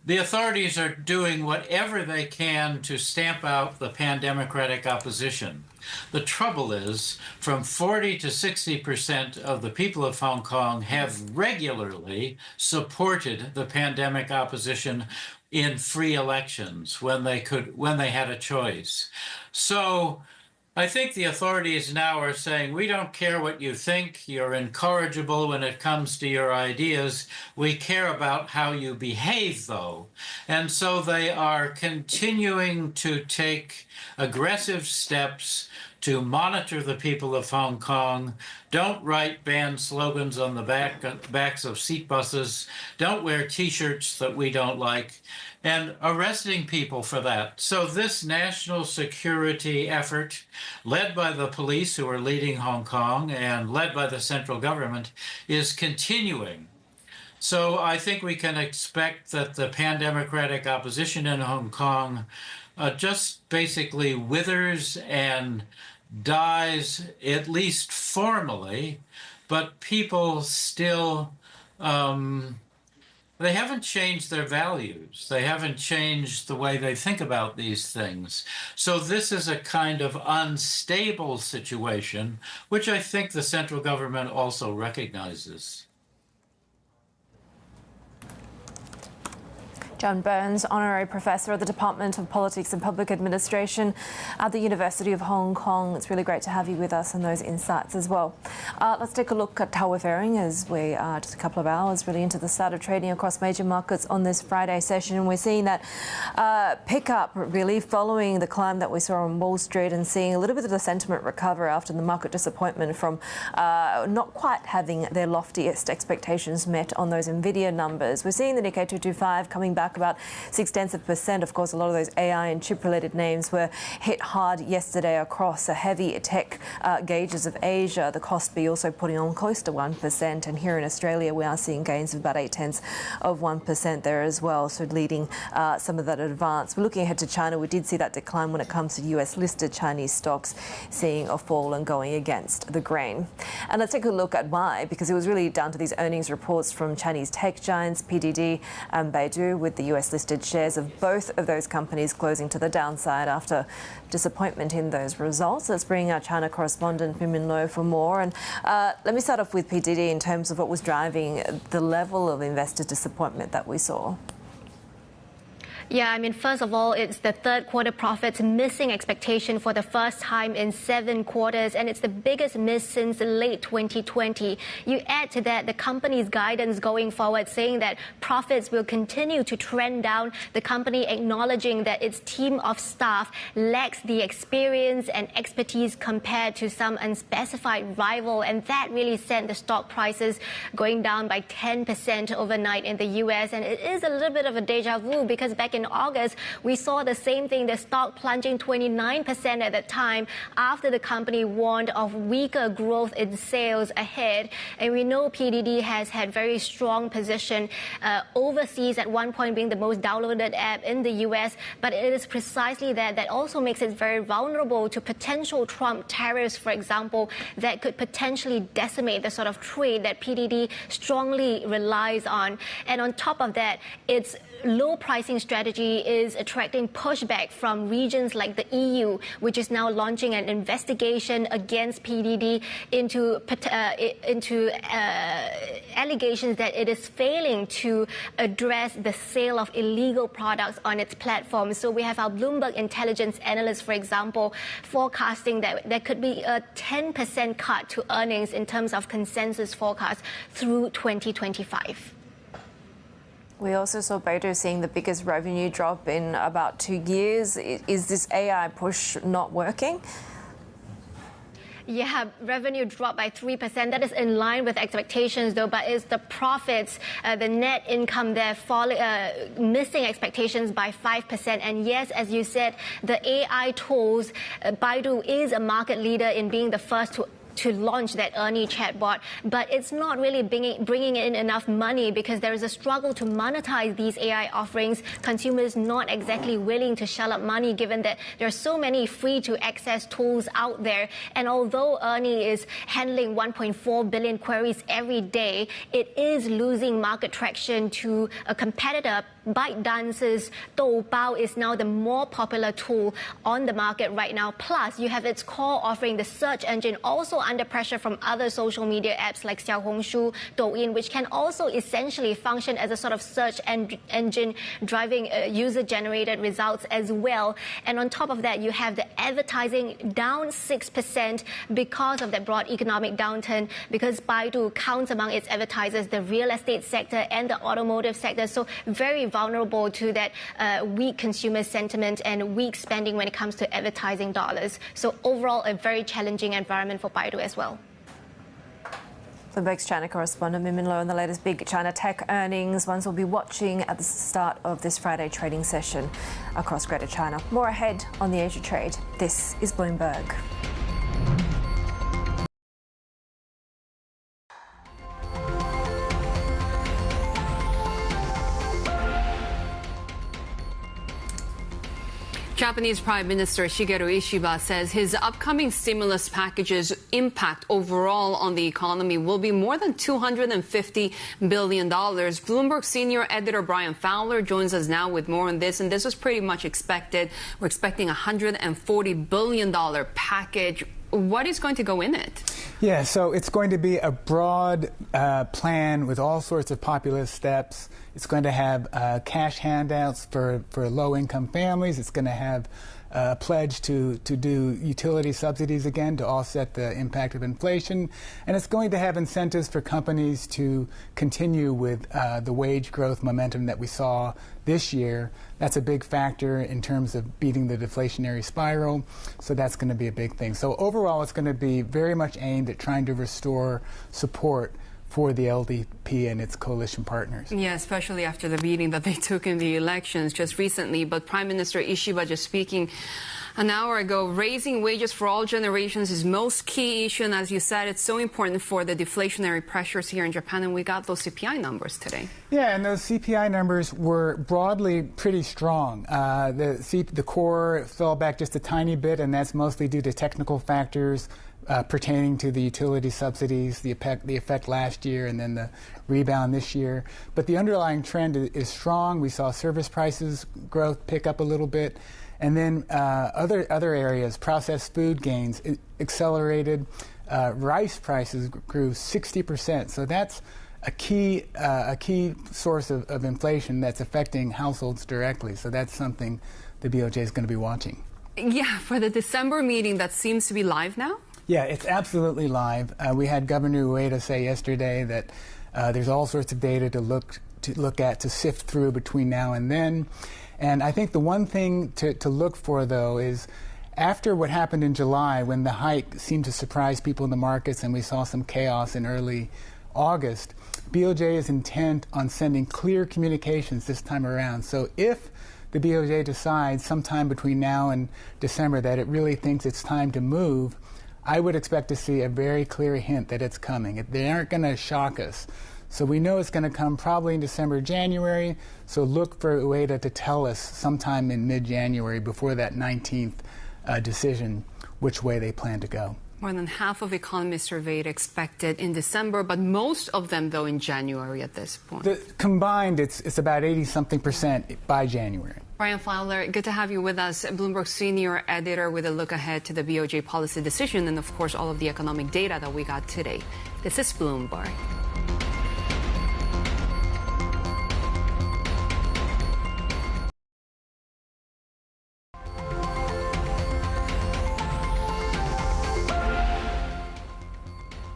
[SPEAKER 18] the authorities are doing whatever they can to stamp out the pan-democratic opposition. The trouble is, from 40 to 60% of the people of Hong Kong have regularly supported the pandemic opposition in free elections when they had a choice. So I think the authorities now are saying, we don't care what you think, you're incorrigible when it comes to your ideas. We care about how you behave, though. And so they are continuing to take aggressive steps to monitor the people of Hong Kong. Don't write banned slogans on the backs of seat buses. Don't wear T-shirts that we don't like. And arresting people for that. So this national security effort, led by the police who are leading Hong Kong and led by the central government, is continuing. So I think we can expect that the pan-democratic opposition in Hong Kong just basically withers and dies, at least formally, but people still they haven't changed their values. They haven't changed the way they think about these things. So this is a kind of unstable situation, which I think the central government also recognizes.
[SPEAKER 2] John Burns, Honorary Professor at the Department of Politics and Public Administration at the University of Hong Kong. It's really great to have you with us and those insights as well. Let's take a look at how we're faring as we are just a couple of hours really into the start of trading across major markets on this Friday session. And we're seeing that pick up really following the climb that we saw on Wall Street and seeing a little bit of the sentiment recover after the market disappointment from not quite having their loftiest expectations met on those Nvidia numbers. We're seeing the Nikkei 225 coming back about 0.6%. Of course, a lot of those AI and chip-related names were hit hard yesterday across the heavy tech gauges of Asia. The Kospi also putting on close to 1%. And here in Australia, we are seeing gains of about 0.8% there as well, so leading some of that advance. We're looking ahead to China. We did see that decline when it comes to US-listed Chinese stocks, seeing a fall and going against the grain. And let's take a look at why, because it was really down to these earnings reports from Chinese tech giants, PDD and Baidu, with the US-listed shares of both of those companies closing to the downside after disappointment in those results. Let's bring our China correspondent, Mimin Lo, for more. And let me start off with PDD in terms of what was driving the level of investor disappointment that we saw.
[SPEAKER 12] Yeah, I mean, first of all, it's the third quarter profits missing expectation for the first time in 7 quarters, and it's the biggest miss since late 2020. You add to that the company's guidance going forward, saying that profits will continue to trend down, the company acknowledging that its team of staff lacks the experience and expertise compared to some unspecified rival, and that really sent the stock prices going down by 10% overnight in the US. And it is a little bit of a deja vu because back in August, we saw the same thing, the stock plunging 29% at that time after the company warned of weaker growth in sales ahead. And we know PDD has had very strong position overseas, at one point being the most downloaded app in the US. But it is precisely that also makes it very vulnerable to potential Trump tariffs, for example, that could potentially decimate the sort of trade that PDD strongly relies on. And on top of that, its low pricing strategy strategy is attracting pushback from regions like the EU, which is now launching an investigation against PDD into allegations that it is failing to address the sale of illegal products on its platform. So we have our Bloomberg intelligence analysts, for example, forecasting that there could be a 10% cut to earnings in terms of consensus forecast through 2025.
[SPEAKER 2] We also saw Baidu seeing the biggest revenue drop in about 2 years. Is this AI push not working?
[SPEAKER 12] Yeah, revenue dropped by 3%. That is in line with expectations, though, but it's the profits, the net income there missing expectations by 5%. And yes, as you said, the AI tools, Baidu is a market leader in being the first to launch that Ernie chatbot, but it's not really bringing in enough money because there is a struggle to monetize these AI offerings. Consumers not exactly willing to shell out money given that there are so many free to access tools out there. And although Ernie is handling 1.4 billion queries every day, it is losing market traction to a competitor. ByteDance's Doubao is now the more popular tool on the market right now. Plus, you have its core offering, the search engine, also under pressure from other social media apps like Xiaohongshu, Douyin, which can also essentially function as a sort of search engine driving user-generated results as well. And on top of that, you have the advertising down 6% because of that broad economic downturn, because Baidu counts among its advertisers the real estate sector and the automotive sector. So very vulnerable to that weak consumer sentiment and weak spending when it comes to advertising dollars. So overall, a very challenging environment for Baidu as well.
[SPEAKER 2] Bloomberg's China correspondent Min Min Lo on the latest big China tech earnings. Ones we'll be watching at the start of this Friday trading session across Greater China. More ahead on the Asia trade. This is Bloomberg.
[SPEAKER 1] Japanese Prime Minister Shigeru Ishiba says his upcoming stimulus package's impact overall on the economy will be more than $250 billion. Bloomberg senior editor Brian Fowler joins us now with more on this, and this was pretty much expected. We're expecting a $140 billion package. What is going to go in it?
[SPEAKER 19] Yeah, so it's going to be a broad plan with all sorts of populist steps. It's going to have cash handouts for low-income families. It's going to have a pledge to do utility subsidies again to offset the impact of inflation. And it's going to have incentives for companies to continue with the wage growth momentum that we saw this year. That's a big factor in terms of beating the deflationary spiral. So that's going to be a big thing. So overall, it's going to be very much aimed at trying to restore support for the LDP and its coalition partners.
[SPEAKER 1] Yeah, especially after the beating that they took in the elections just recently. But Prime Minister Ishiba just speaking an hour ago, raising wages for all generations is most key issue. And as you said, it's so important for the deflationary pressures here in Japan. And we got those CPI numbers today.
[SPEAKER 19] Yeah, and those CPI numbers were broadly pretty strong. The core fell back just a tiny bit, and that's mostly due to technical factors pertaining to the utility subsidies, the effect last year and then the rebound this year. But the underlying trend is strong. We saw service prices growth pick up a little bit. And then other areas, processed food gains accelerated. Rice prices grew 60%. So that's a key source of inflation that's affecting households directly. So that's something the BOJ is going to be watching.
[SPEAKER 1] Yeah, for the December meeting that seems to be live now?
[SPEAKER 19] Yeah, it's absolutely live. We had Governor Ueda say yesterday that there's all sorts of data to look at, to sift through between now and then. And I think the one thing to look for, though, is after what happened in July, when the hike seemed to surprise people in the markets and we saw some chaos in early August, BOJ is intent on sending clear communications this time around. So if the BOJ decides sometime between now and December that it really thinks it's time to move, I would expect to see a very clear hint that it's coming. They aren't going to shock us. So we know it's going to come probably in December, January. So look for Ueda to tell us sometime in mid-January before that 19th decision which way they plan to go.
[SPEAKER 1] More than half of economists surveyed expected in December, but most of them, though, in January at this point.
[SPEAKER 19] Combined, it's about 80-something% by January.
[SPEAKER 1] Brian Fowler, good to have you with us, Bloomberg senior editor, with a look ahead to the BOJ policy decision and, of course, all of the economic data that we got today. This is Bloomberg.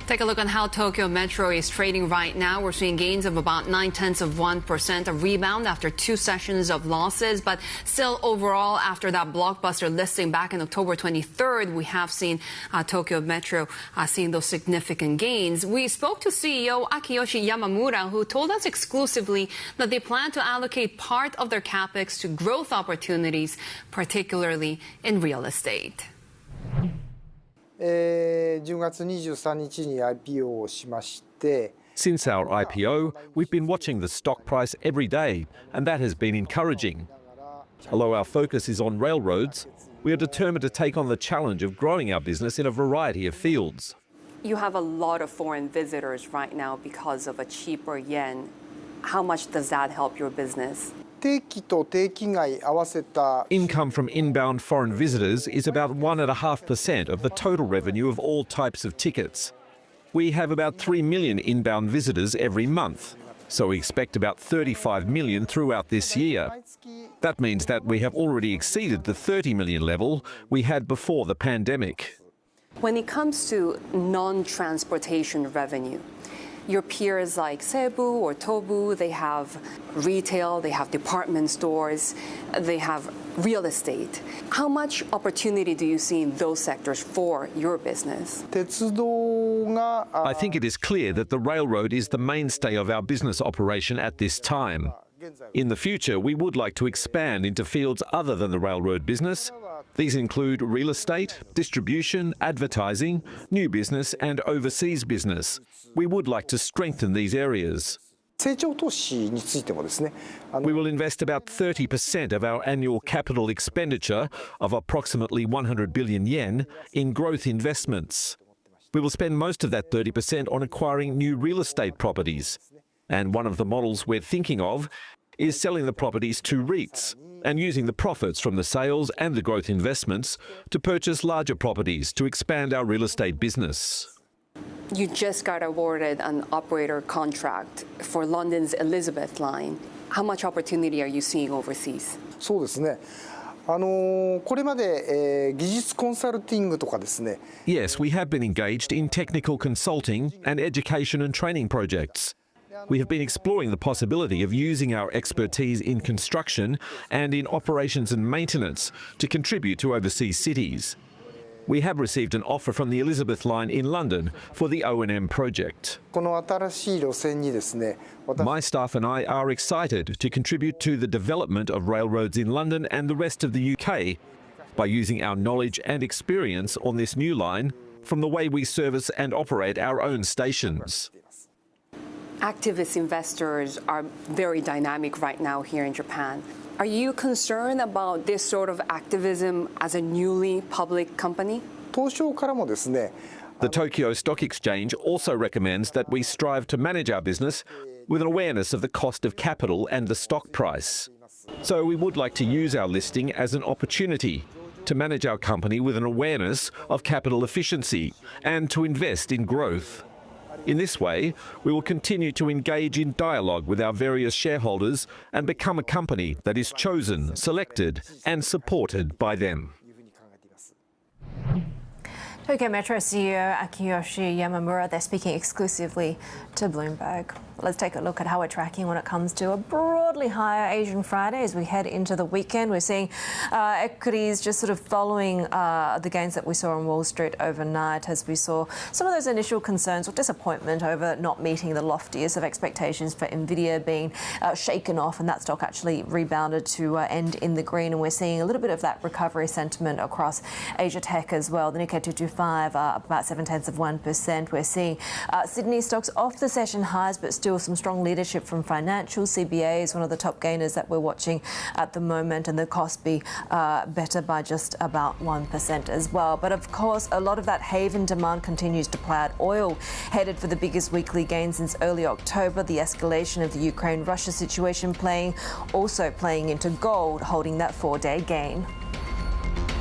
[SPEAKER 1] Take a look on how Tokyo Metro is trading right now. We're seeing gains of about 0.9%, a rebound after 2 sessions of losses. But still, overall, after that blockbuster listing back in October 23rd, we have seen Tokyo Metro seeing those significant gains. We spoke to CEO Akiyoshi Yamamura, who told us exclusively that they plan to allocate part of their capex to growth opportunities, particularly in real estate.
[SPEAKER 9] 10月23日に IPO をしまして
[SPEAKER 10] Since our IPO, we've been watching the stock price every day, and that has been encouraging. Although our focus is on railroads, we are determined to take on the challenge of growing our business in a variety of fields.
[SPEAKER 11] You have a lot of foreign visitors right now because of a cheaper yen. How much does that help your business?
[SPEAKER 10] Income from inbound foreign visitors is about 1.5% of the total revenue of all types of tickets. We have about 3 million inbound visitors every month, so we expect about 35 million throughout this year. That means that we have already exceeded the 30 million level we had before the pandemic.
[SPEAKER 11] When it comes to non-transportation revenue, your peers like Cebu or Tobu, they have retail, they have department stores, they have real estate. How much opportunity do you see in those sectors for your business?
[SPEAKER 10] I think it is clear that the railroad is the mainstay of our business operation at this time. In the future, we would like to expand into fields other than the railroad business. These include real estate, distribution, advertising, new business, and overseas business. We would like to strengthen these areas. We will invest about 30% of our annual capital expenditure of approximately 100 billion yen in growth investments. We will spend most of that 30% on acquiring new real estate properties. And one of the models we're thinking of is selling the properties to REITs and using the profits from the sales and the growth investments to purchase larger properties to expand our real estate business.
[SPEAKER 11] You just got awarded an operator contract for London's Elizabeth line. How much opportunity are you seeing overseas?
[SPEAKER 9] そうですね。これまで、技術コンサルティングとかですね。
[SPEAKER 10] Yes, we have been engaged in technical consulting and education and training projects. We have been exploring the possibility of using our expertise in construction and in operations and maintenance to contribute to overseas cities. We have received an offer from the Elizabeth line in London for the O&M project.
[SPEAKER 9] この新しい路線にですね。
[SPEAKER 10] My staff and I are excited to contribute to the development of railroads in London and the rest of the UK by using our knowledge and experience on this new line from the way we service and operate our own stations.
[SPEAKER 11] Activist investors are very dynamic right now here in Japan. Are you concerned about this sort of activism as a newly public company?
[SPEAKER 9] 東証からもですね。
[SPEAKER 10] The Tokyo Stock Exchange also recommends that we strive to manage our business with an awareness of the cost of capital and the stock price. So we would like to use our listing as an opportunity to manage our company with an awareness of capital efficiency and to invest in growth. In this way, we will continue to engage in dialogue with our various shareholders and become a company that is chosen, selected, and supported by them.
[SPEAKER 2] Tokyo Metro CEO Akiyoshi Yamamura, they're speaking exclusively to Bloomberg. Let's take a look at how we're tracking when it comes to a broadly higher Asian Friday as we head into the weekend. We're seeing equities just sort of following the gains that we saw on Wall Street overnight as we saw some of those initial concerns or disappointment over not meeting the loftiest of expectations for Nvidia being shaken off, and that stock actually rebounded to end in the green. And we're seeing a little bit of that recovery sentiment across Asia Tech as well. The Nikkei 225 up about 0.7%. We're seeing Sydney stocks off the session highs but still still some strong leadership from financial. CBA is one of the top gainers that we're watching at the moment, and the cost be better by just about 1% as well. But of course, a lot of that haven demand continues to play out. Oil headed for the biggest weekly gain since early October. The escalation of the Ukraine-Russia situation also playing into gold, holding that 4-day gain.